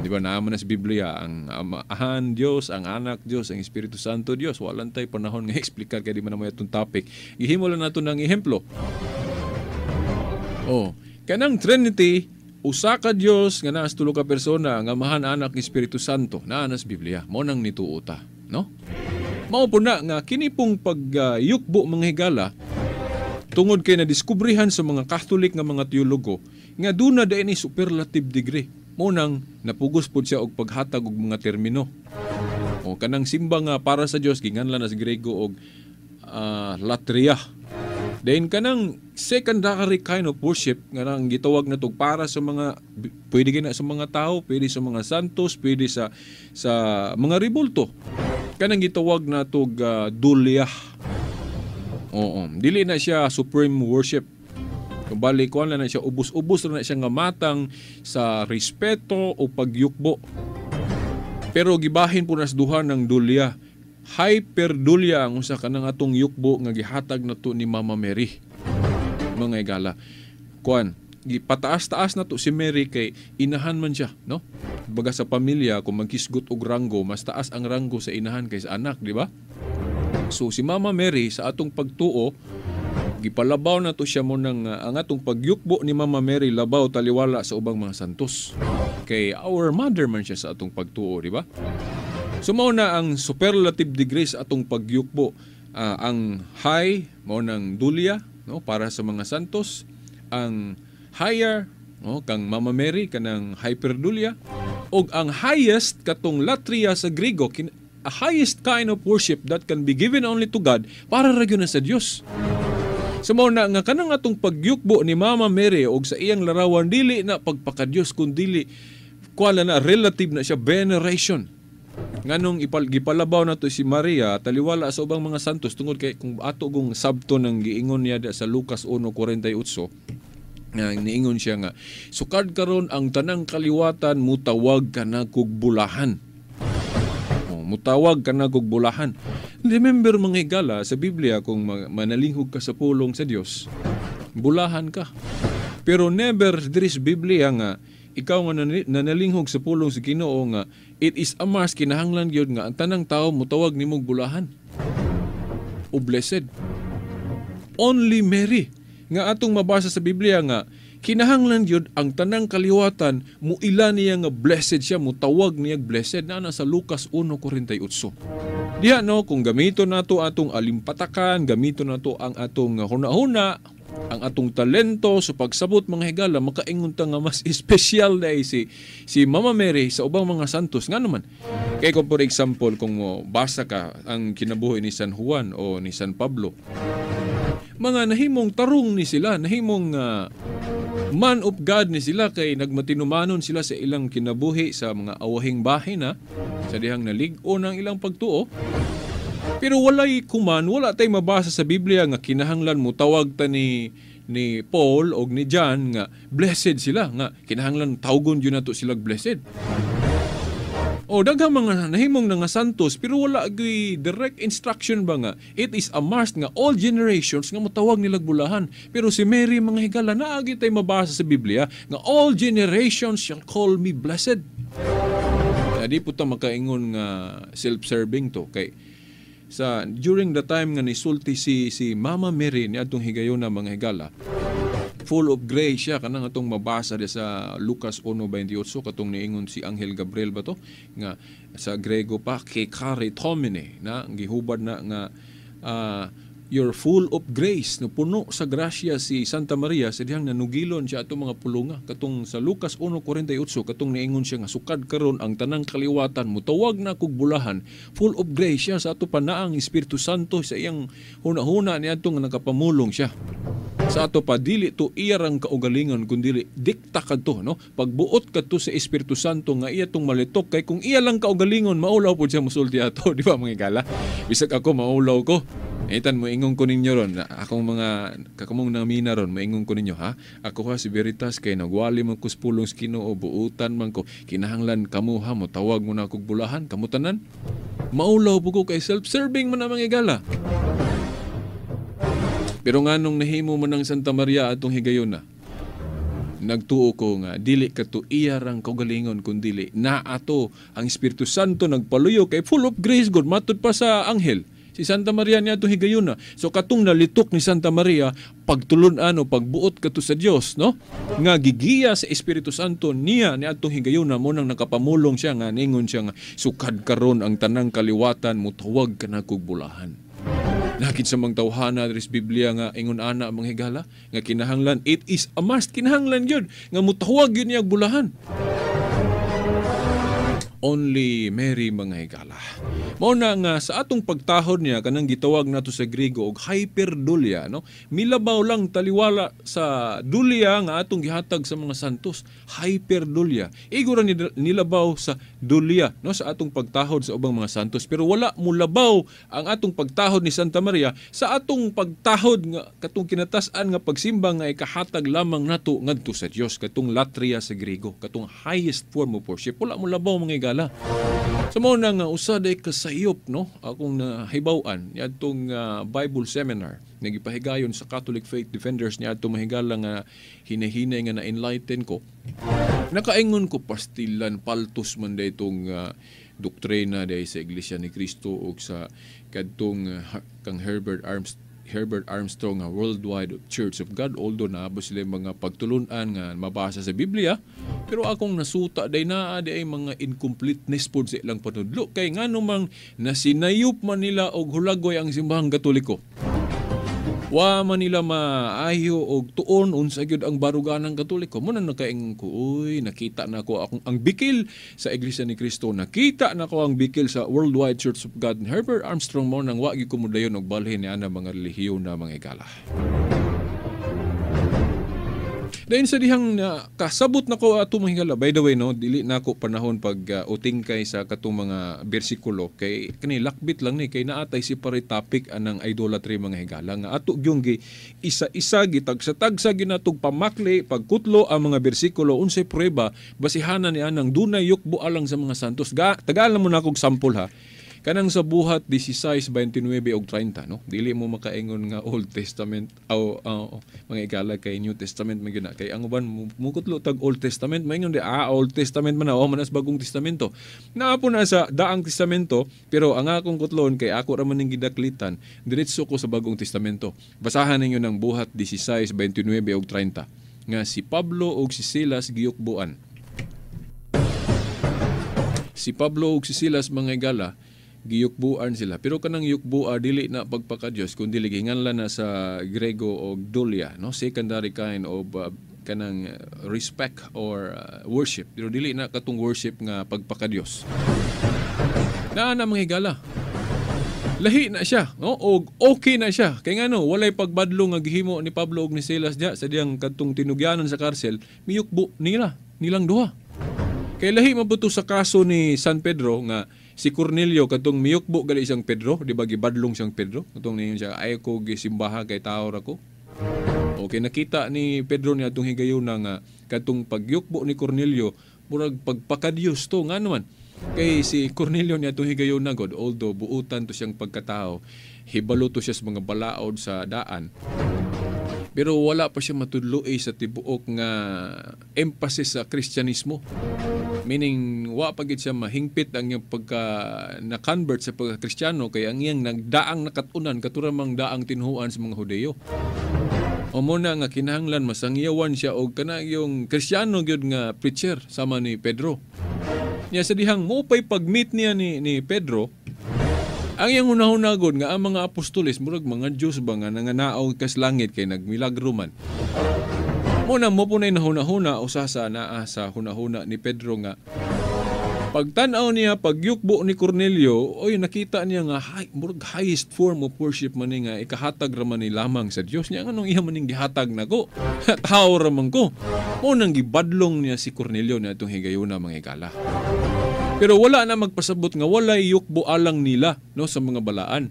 Di ba naman na sa Biblia ang Amahan Dios, ang Anak Dios, ang Espiritu Santo Dios. Walang tay panahon nga explicar kay di man mo itong topic. Gihimo lang nato ng ehemplo. Kanang Trinity usa ka Dios nga naa sa tulo ka persona, ang Amahan, Anak, Espiritu Santo naa na sa Biblia. Mao nang nituota, no? Mao po na nga kini pong pagyukbo mga higala tungod kay nadiskubrihan sa mga Catholic nga mga teologo nga duna daay ni superlative degree. Mao nang napugos pod siya og paghatag og mga termino. Kanang simba nga para sa Dios ginganlan na sa Grego og latria. Then kanang secondary kind of worship nga nang gitawag na tog para sa mga pwede gina sa mga tao, pwede sa mga santos, pwede sa mga rebulto. Kanang gitawag na tog dulyah. Dili na siya supreme worship. Balik ko na siya ubos-ubos na siya nga matang sa respeto o pagyukbo. Pero gibahin po nas duha ng dulyah. Hyperdulya ang usa kanang atong yukbo nga gihatag nato ni Mama Mary. Mga higala. Gipataas-taas na to si Mary kay inahan man siya, no? Baga sa pamilya kung magkisgot og ranggo, mas taas ang ranggo sa inahan kaysa anak, di ba? So si Mama Mary sa atong pagtuo, gipalabaw na to siya mo ng ang atong pagyukbo ni Mama Mary labaw taliwala sa ubang mga santos. Kay our mother man siya sa atong pagtuo, di ba? So mao na ang superlative degrees atong pagyukbo. Ang high mao nang dulya, no, para sa mga santos, ang higher kang Mama Mary kanang hyperdulya, og ang highest katong latria sa Griego, a highest kind of worship that can be given only to God para ra gyud na sa Dios. So mao na nga kanang atong pagyukbo ni Mama Mary og sa iyang larawan dili na pagpakadiyos kundi kuala na relative na siya veneration. Nganong gipalabaw na to si Maria taliwala sa ubang mga santos tungod kay kung ato gong sabto nang giingon niya sa Lucas 1:48 nga niingon siya nga sukad karon ang tanang kaliwatan mutawag kana kog bulahan. Mutawag kana kog bulahan. Remember mga higala sa Biblia kung manalinghog ka sa pulong sa Dios, bulahan ka. Pero never diri sa Biblia nga ikaw nga nanalinghog sa pulong sa Ginoo nga it is a must kinahanglan gyud nga ang tanang tawo mutawag nimong bulahan o blessed. Only Mary nga atong mabasa sa Biblia nga kinahanglan gyud ang tanang kaliwatan muila niya nga blessed siya, mutawag niya blessed na sa Lucas 1:48. Diha no kung gamito nato atong alimpatakan, gamito nato ang atong huna-huna, ang atong talento sa pagsabot mga higala, makaingon ta nga mas espesyal dai si Mama Mary sa ubang mga santos. Nga naman, kay kung for example, kung basa ka ang kinabuhi ni San Juan o ni San Pablo, mga nahimong tarong ni sila, nahimong man of God ni sila kay nagmatinumanon sila sa ilang kinabuhi sa mga awahing bahin sa dihang nalig-o ng ilang pagtuo. Pero walay kuman, wala tay mabasa sa Biblia nga kinahanglan mo tawag ta ni Paul o ni John nga blessed sila, nga kinahanglan tawgon yun nato sila blessed. O daghang mga nahimong nga santos pero wala gyud direct instruction ba nga it is a must nga all generations nga motawag nilag bulahan. Pero si Mary mga higala naagi tay mabasa sa Biblia nga all generations shall call me blessed. Di po ta makaingon nga self-serving to kay during the time nga nisulti si Mama Mary ni atong higayon na mga higala, full of grace siya kanang atong mabasa sa Lucas 1:28 katong niingon si Anghel Gabriel ba to nga sa Grego pa kekare tomine na gihubad na nga you're full of grace, no puno sa grasya si Santa Maria sa dihang nanugilon siya atong mga pulunga katong sa Lucas 1:48 katong niingon siya nga sukad karon ang tanang kaliwatan mutawag na kog bulahan, full of grace siya sa ato panaang Espiritu Santo sa iyang huna-huna niadtong nakapamulong siya. Sa ato pa dili to iyarang kaugalingon kundi dikta kadto, no, pagbuot kadto sa Espiritu Santo nga iya tong malitok kay kung iya lang kaugalingon maulaw pud siya musulti ato, di ba mga igala? Bisag ako maulaw ko. Itan mo ingong ko ninyo ron, akong mga kakamong namina ron, maingong ko ninyo ha. Ako ha si Veritas kay nagwali man ko pulong Ginoo, buutan man ko, kinahanglan kamo ha mo tawag mo na akong bulahan, kamutanan. Maulaw po ko kay self-serving man na mga igala. Pero nganong nahimo man ng Santa Maria atong higayon na, nagtuo ko nga dili kato iyarang kaugalingon kundi na ato ang Espiritu Santo nagpaluyo kay full of grace God matud pa sa anghel. Si Santa Maria niya itong higayuna. So katong nalitok ni Santa Maria, pagtulunan o pagbuot kato sa Dios, no? Nga gigiya sa Espiritu Santo niya ni atong higayuna mo nang nakapamulong siya nga ningon siya nga sukad karon ang tanang kaliwatan mo tawag ka na kog bulahan. Nakit sa mga tawhana ris Biblia nga ingon ana mga higala nga kinahanglan it is a must kinahanglan gyud nga mutawag gyud niya bulahan. Only Mary mga higala. Mao na nga sa atong pagtahod niya kanang gitawag nato sa Griego og hyperdulia, no? Milabaw lang taliwala sa dulia nga atong gihatag sa mga santos, hyperdulia. Igura nilabaw sa dulia, no, sa atong pagtahod sa ubang mga santos, pero wala mulabaw ang atong pagtahod ni Santa Maria sa atong pagtahod nga katong kinatas-an nga pagsimba nga ikahatag lamang nato ngadto sa Dios, katong latria sa Griego, katong highest form of worship. Wala mulabaw mga igala. So mo na nga usaday kasayop, no, akong nahibaw-an niadtong Bible seminar nagipahigayon sa Catholic Faith Defenders niadto mahigala nga hinahinay nga na-enlighten ko. Nakaingon ko pastilan paltos man daytong doktrina day sa Iglesia ni Cristo ug sa kadtong kang Herbert Armstrong nga Worldwide Church of God, although naabo sila mga pagtulunan nga mabasa sa Biblia, pero akong nasuta day naa ay mga incompleteness pod sa ilang panudlo kay ngano mang nasinayop man nila og hulagoy ang simbahang Katoliko. Wa man nila maayo og tuon unsa gyud ang baruganang Katoliko. Mo nang nakaingon ko, uy, nakita na ko akong ang bikil sa Iglesia ni Cristo, nakita na ko ang bikil sa Worldwide Church of God. Herbert Armstrong mo nang wa gyud ko modayon og balhin ni ana mga relihiyon na mga igala. Dahil sa dihang kasabot na ko ato mga higala, by the way, no, dili na ako panahon pag uting kay sa katong mga bersikulo kay kani lakbit lang ni kay naatay separate topic anang idolatry mga higala nga ato gyung gi isa-isa gitagsa-tagsa ginatog pamakli pagkutlo ang mga bersikulo unsay prueba basihanan ni anang dunay yukbo alang sa mga santos. Tagalan mo na akong sample ha. Kanang sa buhat 16:29 og 30, no? Dili mo makaingon nga Old Testament mga igala kay New Testament man gyud kay ang uban mukutlo tag Old Testament maingon di Old Testament man manas bagong testamento. Naapo na sa daang testamento pero ang akong kutlon kay ako ra man ning gidaklitan diretso ko sa bagong testamento. Basahan ninyo ng buhat 16:29 og 30 nga si Pablo ug si Silas giyukbuan. Si Pablo ug si Silas mga igala giyukbuan sila. Pero kanang yukbua dili na pagpaka-Dios kundi ginganlan na sa Grego og dulia, no? Secondary kind of kanang respect or worship. Pero dili na katong worship nga pagpaka-Dios. Na mga higala. Lahi na siya, no? Og okay na siya. Kay ngano walay pagbadlo nga gihimo ni Pablo ug ni Silas diya sa diyang katong tinugyanan sa karsel, miyukbo nilang duha. Kay lahi mabuto sa kaso ni San Pedro nga si Cornelio katong miyukbo gali siyang Pedro, di ba gibadlong siyang Pedro? Katong niyon siya ay ko gisimbaha kay tao ra ko. Okay, nakita ni Pedro ni atong higayon nga katong pagyukbo ni Cornelio murag pagpaka-Dios to nga naman. Kay si Cornelio ni atong higayon na God, although buutan to siyang pagkatao, hibalo to siya sa mga balaod sa daan. Pero wala pa siya matudloy sa tibuok nga emphasis sa Kristyanismo. Meaning, wa pa gid siya mahingpit ang iyang pagka na-convert sa pagka-Kristiyano kay ang iyang nagdaang nakatunan katuramang daang tinhuan sa mga Hudeyo. O muna nga kinahanglan masangyawan siya og kana yung Kristiyano gyud nga preacher sama ni Pedro. Niya sa dihang mo pay pag-meet niya ni Pedro, Ang iyang hunahunagod nga ang mga apostoles murag mga Diyos ba nga nanganaog kas langit kay nagmilagro man. Muna mo po na hunahuna usasa naa sa hunahuna ni Pedro nga pagtanaw niya, pagyukbo ni Cornelio, oy nakita niya nga murag highest form of worship man ni nga ikahatag raman ni lamang sa Dios niya nganong iya maning gihatag nako. Tao raman ko. Mo nang gibadlong niya si Cornelio na itong higayuna mga higala. Pero wala na magpasabot nga walay yukbo alang nila no sa mga balaan.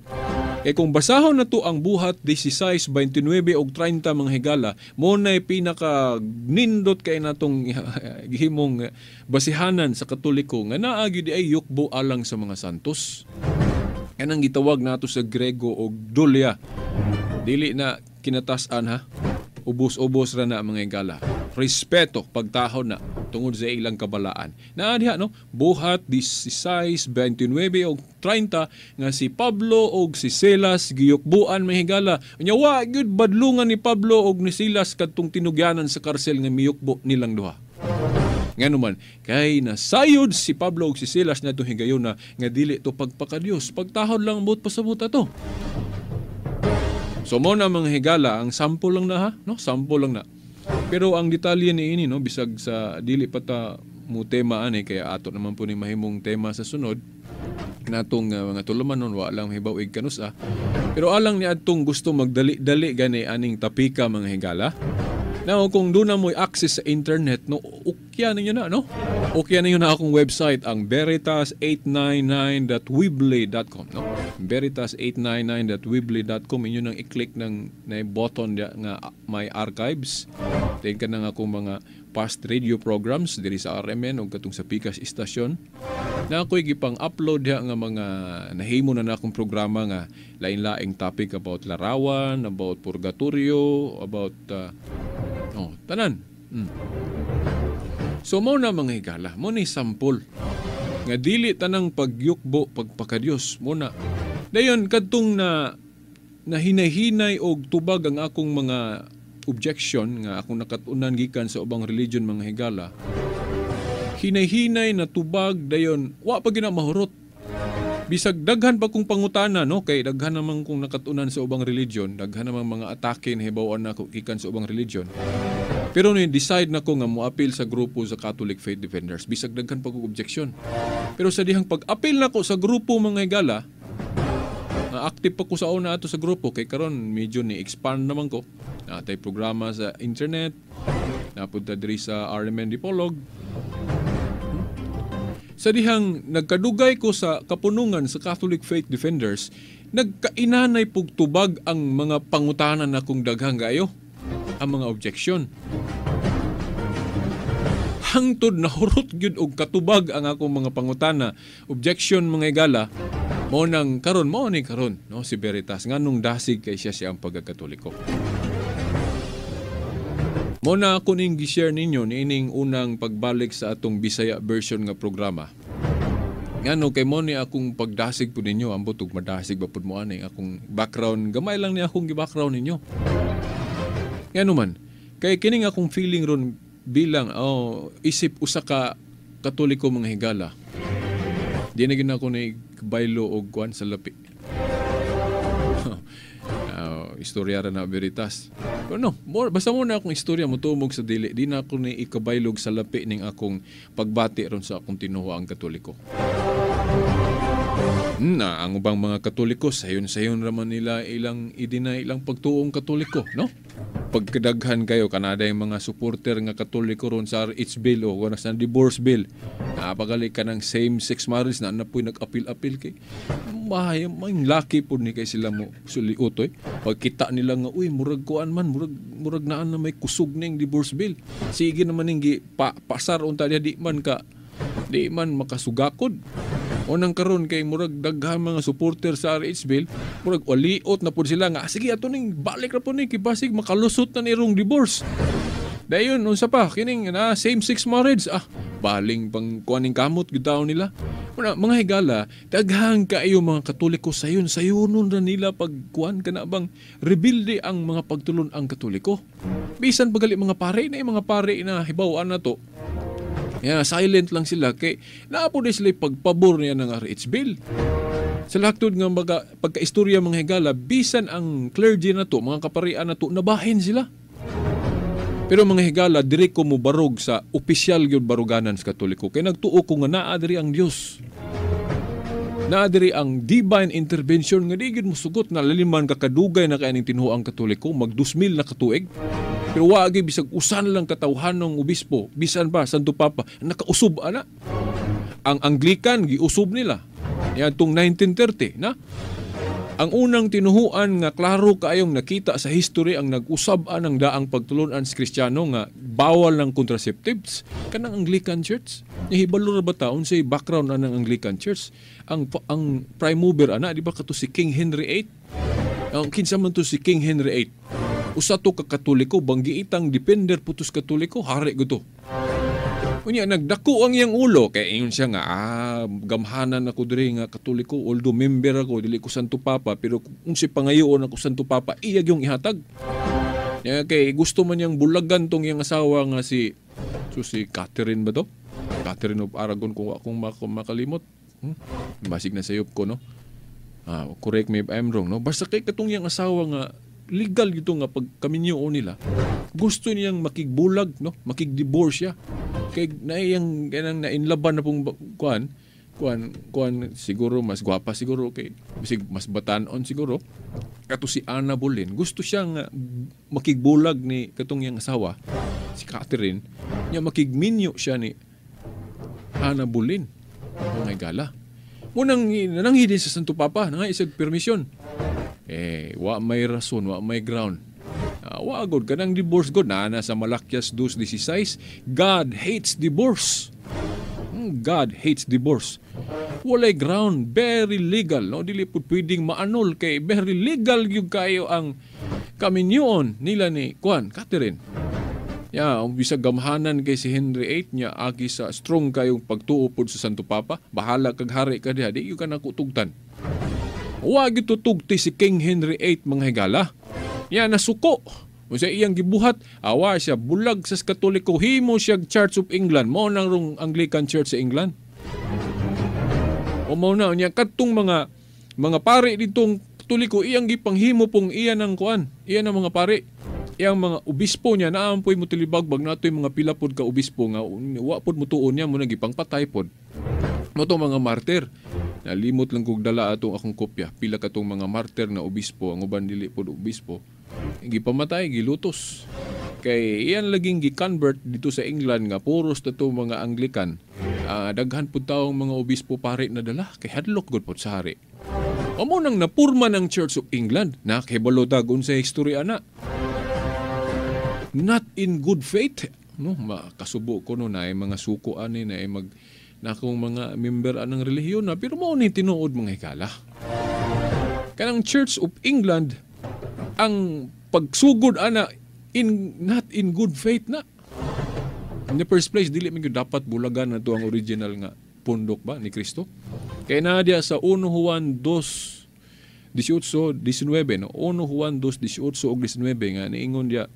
Kaya kung basahon na to ang buhat 16, 29 o 30 mga higala, mo na'y pinaka nindot kay natong gihimong basihanan sa Katoliko nga naagi di ay yukbo alang sa mga santos. Yan ang gitawag nato sa Grego o dulia. Dili na kinatasan ha. Ubos-ubos ra na mga higala. Respeto pagtahon na tungod sa ilang kabalaan. Naadiha no, buhat 16, 29 o 30 nga si Pablo o si Silas giyukbuan mahigala. Nya wa gyud badlungan ni Pablo o ni Silas kadtong tinugyanan sa karsel nga miyukbo nilang duha. Ngano man kay nasayod si Pablo o si Silas na itong higayon nga dili to pagpakadiyos. Pagtahon lang buot pasabot ato. So mo na mga higala, ang sample lang na ha, no? Sample lang na. Pero ang detalye ni ini no bisag sa dili pa ta mo tema ani kaya ato naman po ni mahimong tema sa sunod natong mga tuluman nun wa lang hibaw ig kanusa. Pero alang ni adtong gusto magdali-dali gani aning tapika mga higala. Now kung doon na mo access sa internet no ukya ninyo na no. Ukya ninyo na akong website ang veritas899.weebly.com no. veritas899.weebly.com inyo nang i-click ng na button nga my archives. Tayo ka na akong mga past radio programs diri sa RMN o katong sa Pikas Istasyon. Na ako'y gipang-upload nga mga nahimo na akong programa nga lain-laing topic about larawan, about purgatorio, about tanan. So mo na mga higala, mo ni sampol nga dili tanang pagyukbo pagpakadiyos mo na. Dayon kadtong na hinay-hinay og tubag ang akong mga objection nga akong nakatunan gikan sa ubang religion mga higala. Hinay-hinay na tubag dayon wa pa gina mahurot. Bisag daghan pa kong pangutana no kay daghan namang kung nakatunan sa ubang religion, daghan namang mga atake na hibaw-an nako gikan sa ubang religion. Pero no decide na ko nga mo-appeal sa grupo sa Catholic Faith Defenders bisag daghan pa kong objection. Pero sa dihang pag-appeal nako sa grupo mga higala, active pa ko sa una ato sa grupo kay karon medyo ni expand naman ko. Natay programa sa internet, napunta diri sa RMN Dipolog. Sa dihang nagkadugay ko sa kapunungan sa Catholic Faith Defenders, nagkainanay pugtubag ang mga pangutanan na kong daghang gayo, ang mga objection. Hangtod na hurot gyud og katubag ang akong mga pangutana, objection mga higala, mo nang karon mo ni karon no si Veritas nganong dasig kay siya ang pagkakatoliko. Mo na ako ning gi-share ninyo niining unang pagbalik sa atong Bisaya version nga programa. Ngano kay mo ni akong pagdasig po ninyo ambot ug madasig ba pud mo ani akong background gamay lang ni akong gi-background ninyo. Ngano man kay kining akong feeling ron bilang isip usa ka Katoliko mga higala. Di na gyud ako ni baylo og kuan sa lapi. Istorya ra na Veritas. Pero no, basta mo na akong istorya mo tumog sa dili. Di na ako ni ikabaylog sa lapi ning akong pagbati ron sa akong tinuwa ang Katoliko. Ang ubang mga Katoliko, sayon-sayon raman nila ilang idinay ilang pagtuong Katoliko, no? Pagkadaghan kayo, kanada yung mga supporter nga Katoliko ron sa RH bill o sa divorce bill. Napagaling ka ng same-sex marriage na napoy nag-apil-apil kay. May lucky po ni kay sila mo suliutoy. Pagkita nila nga, uy, murag kuan man, murag naan na may kusog ning divorce bill. Sige naman ning pasar unta niya di man makasugakod. O nang karon kay murag daghan mga supporter sa RH bill, murag waliot na pud sila nga sige ato ning balik ra pud ni kibasig makalusot na nirong divorce. Dayon unsa pa kining same-sex marriage baling pang kuaning kamot gid daw nila. Mga higala, daghan kaayo mga Katoliko sayon-sayonon ra nila pagkuan kana bang rebelde ang mga pagtulon ang Katoliko. Bisan pagali mga pare na hibaw-an na to. Silent lang sila kay naapo din sila pagpabor niya ng RH bill. Sa laktod nga pagkaistorya mga higala, bisan ang clergy na to, mga kaparian na to, nabahin sila. Pero mga higala, diri ko mo barog sa opisyal gyud baruganan sa Katoliko. Kaya nagtuo ko nga naa diri ang Dios. Naa diri ang divine intervention nga di gyud mo sugot na laliman kakadugay na kay ning tinuoang Katoliko, mag 2,000 na katuig. Pero wagi bisag usan lang katawhanong obispo, bisan ba Santo Papa, nakausob ana. Ang Anglican giusob nila. Yan tong 1930 na. Ang unang tinuhuan nga klaro kaayong nakita sa history ang nag-usab ang daang pagtulunan sa Kristiyano nga bawal ng contraceptives kanang Anglican Church. Hibalo ra ba taon sa background anang Anglican Church? Ang prime mover ana di ba kato si King Henry VIII? Ang kinsa man to si King Henry VIII. Usa to ka Katoliko banggi itang depender putos Katoliko hari guto. Unya nagdako ang iyang ulo kay ingon siya nga gamhanan ako diri nga Katoliko although member ako dili ko Santo Papa pero kung si pangayoon ako Santo Papa iyag yung ihatag. Kay gusto man niyang bulagan tong iyang asawa nga si Catherine ba to? Catherine of Aragon kung makalimot. Basig na sayop ko no. Correct me if I'm wrong no. Basta kay katong iyang asawa nga legal gito nga pag kaminyoon nila. Gusto niyang makigbulag no, makigdivorce siya. Kay naiyang kanang nainlaban na pong kuan siguro mas gwapa siguro kay bisig mas batanon siguro kato si Ana Boleyn gusto siyang makigbulag ni katong yang asawa si Catherine nya makigminyo siya ni Ana Boleyn mga gala munang nananghidi sa Santo Papa nga isag permisyon wa may rason wa may ground. Wa god kanang divorce god na sa Malakias 2:16 God hates divorce. God hates divorce. Walay ground, very legal no dili pud pwedeng maanol kay very legal gyud kayo ang kaminyoon nila ni Catherine. Bisag gamhanan kay si Henry VIII niya agi sa strong kayong pagtuo pod sa Santo Papa, bahala kag hari ka diha, di gyud ka nakutugtan. Wa gyud tutugti si King Henry VIII mga higala. Nasuko. Sa iyang gibuhat, awa siya bulag sa Katoliko, himo siya Church of England, mao nang rong Anglican Church sa England. O mao na niya kadtong mga pare ditong Katoliko iyang gipanghimo pong iyan ang mga pare. Iyang mga obispo niya naampoy mo tilibagbag natoy mga pila pod ka obispo nga wa pod mutuon niya mo nagipangpatay pod. Mo to mga martir. Nalimot lang kog dala atong akong kopya. Pila katong mga martir na obispo, ang uban dili pod obispo. Gipamatay, gilutos. Kay iyan laging gi-convert dito sa England nga puros to mga Anglican. Daghan pud taong mga obispo pare na dala kay hadlok gud pod sa hari. Amo nang napurma ng Church of England na kay balotag unsay istorya na. Not in good faith. No, makasubo ko no na ay mga suko ani na ay nakong mga member anang relihiyon na pero mao ni tinuod mga higala. Kanang Church of England ang pagsugod ana not in good faith na. In the first place dili man gyud dapat bulagan na to ang original nga pundok ba ni Kristo. Kay na dia sa 1 Juan 2:18-19 no 1 Juan 2:18 ug 19 nga niingon dia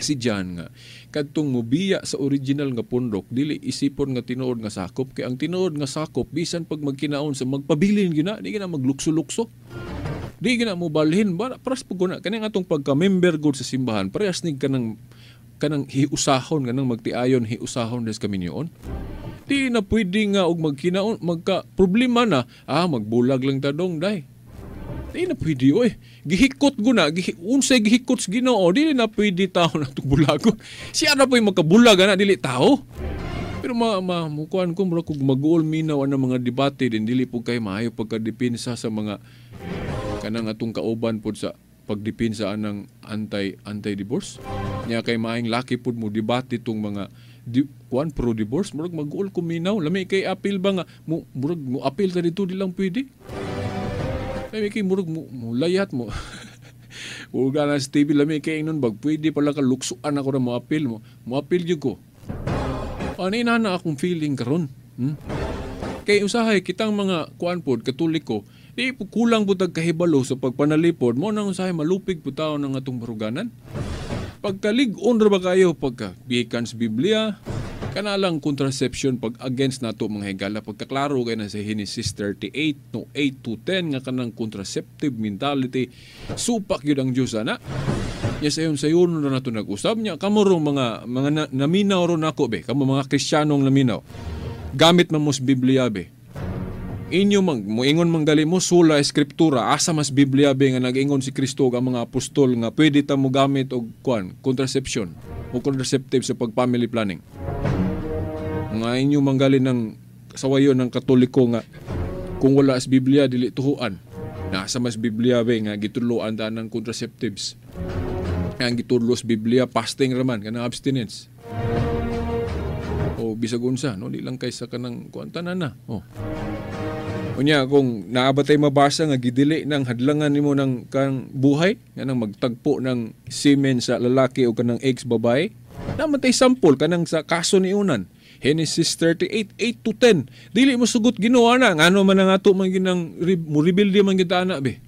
si John nga kadtong mobiya sa original nga pundok dili isipon nga tinuod nga sakop kay ang tinuod nga sakop bisan pag magkinaon sa magpabilin gyud na di na maglukso-lukso. Di gina mo balhin ba paras pug na kaning atong pagka-member gud sa simbahan parehas nig kanang hiusahon kanang magtiayon hiusahon des kaminyoon. Di na pwede nga og magkinaon magka problema na magbulag lang tadong day. Di na pwede oy. Gihikot gud na unsay gihikot sa Ginoo dili na pwede tao na bulagon. Siya na po'y makabulag na dili tao. Pero mukuan ko mura kog mag-uol minaw ang mga debate din dili po kay maayo pagkadepensa sa mga kanang atong kauban pod sa pagdepensa anang anti-divorce. Nya kay maayong laki pod mo debate tong mga pro divorce murag mag-uol ko minaw lami kay appeal ba nga murag mo appeal ta dito di lang pwede. Lami kay murag mo layat mo. Uga na sa TV lami kay inon bag pwede pala ka luksuan ako na mo appeal mo. Mo appeal gyud ko. Ano na akong feeling karon? Kay usahay kitang mga kuan pod Katoliko di kulang po kahibalo sa pagpanalipod mo nang usahay malupig po tao ng atong baruganan. Pagkalig-on ra ba kayo pagka bikan sa Biblia Kanalang contraception pag against nato mga higala pagkaklaro kay na sa Genesis 38 no 8 to 10 nga kanang contraceptive mentality supak gyud ang Dios ana. Yes sayon na nato nag-usab nya kamo ro mga naminaw ro nako be kamo mga Kristiyanong naminaw. Gamit man mos Biblia be. Inyo moingon manggali mo sula eskriptura asa mas Biblia be nga nag-ingon si Kristo ang mga apostol nga pwede ta mo gamit og contraception o contraceptive sa pag-family planning. Nga inyo manggali ng sawayon ng Katoliko nga kung wala sa Biblia dili tuhuan. Nasa mas Biblia be nga gitudloan ta ng contraceptives. Ang gitudlo sa Biblia fasting raman kanang abstinence. O bisag unsa no di lang kay sa kanang kuantanan na. Unya kung naabatay mabasa nga gidili ng hadlangan nimo ng kang buhay nga nang magtagpo ng semen sa lalaki o kanang eggs babae, namatay sample kanang sa kaso ni unan. Genesis 38 8 to 10. Dili mo sugot Ginoo na ngano man nga ato man ginang mo rebuild man kita ana be.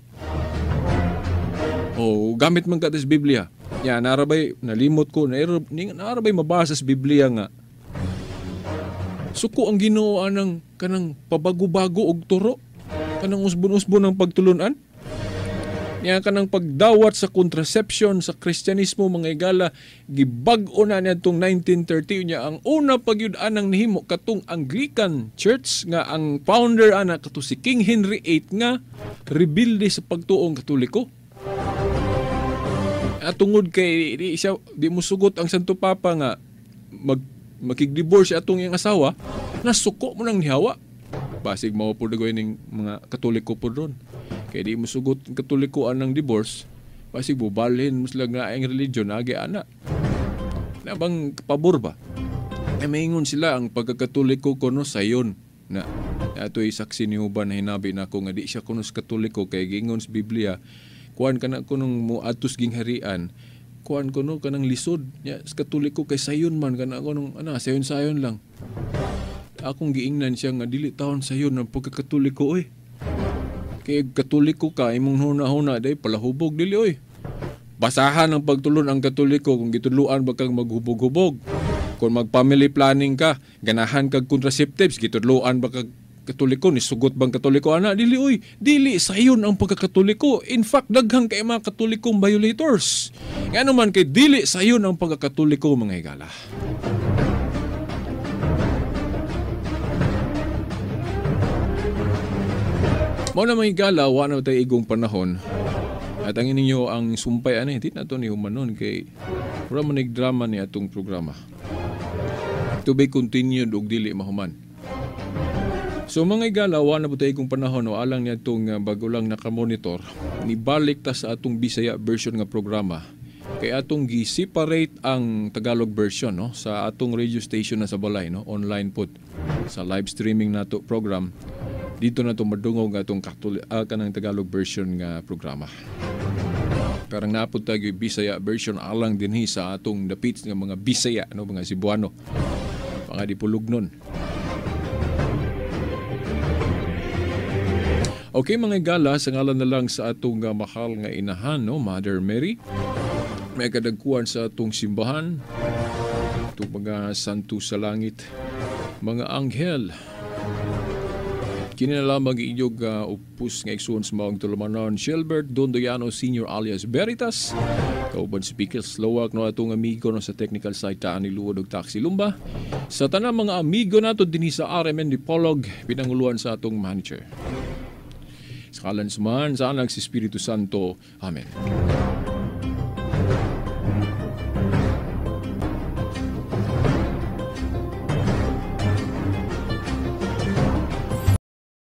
Gamit man ka sa Biblia. Ya narabay nalimot ko narabay mabasa sa Biblia nga suko ang Ginoo anang kanang pabago-bago og turo kanang usbon-usbon ang pagtulunan niya kanang pagdawat sa contraception sa Kristyanismo mga igala gibag-o na niadtong 1930 niya ang una pagyud anang nihimo katong Anglican Church nga ang founder ana kato si King Henry VIII nga rebelde sa pagtuong Katoliko. At tungod kay di mo sugot ang Santo Papa nga makig-divorce atong iyang asawa, nasuko mo nang nihawa. Basig mao po dagoy ning mga Katoliko po doon. Kaya di mo sugot ang Katolikoan ng divorce, basig bubalhin mo sila nga ang religion, agi ana. Nabang pabor ba? Ay maingon sila ang pagkakatoliko kuno sayon na ato'y saksi ni Huban na hinabi na ako nga di siya kuno sa Katoliko kay gingon sa Biblia, kuan ka na kunong mo atos gingharian, kuan kuno kanang lisod nya sa Katoliko kay sayon man kana kunong sayon lang. Akong giingnan siya nga dili taon sayon ng pagkakatoliko oy. Kay Katoliko ka imong huna-huna day palahubog dili oy. Basahan ang pagtulon ang Katoliko kung gitudloan ba kang maghubog-hubog. Kung mag-family planning ka, ganahan kag contraceptives, gitudloan ba kag Katoliko ni sugot bang Katoliko ana dili oy. Dili sayon ang pagkakatoliko. In fact daghang kay mga Katolikong violators. Ngano man kay dili sayon ang pagkakatoliko mga higala. Mao na mga higala wa na tay igong panahon. At ang ininyo ang sumpay ani di nato ni humanon kay pura man drama ni atong programa. To be continued og dili mahuman. So mga igala, wala na po tayo kong panahon o alang niya itong bago lang nakamonitor, nibalik ta sa atong Bisaya version nga programa. Kaya atong gi-separate ang Tagalog version no, sa atong radio station na sa balay, no, online po sa live streaming nato program. Dito na ito madungog atong kanang Tagalog version nga programa. Karang napod tayo Bisaya version alang dinhi sa atong dapits nga mga Bisaya, no, mga Cebuano, mga dipulog nun. Okay mga igala, sa ngalan na lang sa atong mahal nga inahan, no, Mother Mary. May kadagkuhan sa atong simbahan, itong mga santo sa langit, mga anghel. Kininalamang inyong upus nga iksuon sa mga tulumanon, Shelbert Dondoyano Sr. alias Veritas. Kauban speaker, Slowak, no, atong amigo no, sa technical side taan ni Luod og Taxi Lumba. Sa tanang mga amigo nato din sa RMN Dipolog, pinanguluan sa atong manager. Sa kalan suman, sa anak si Espiritu Santo. Amen.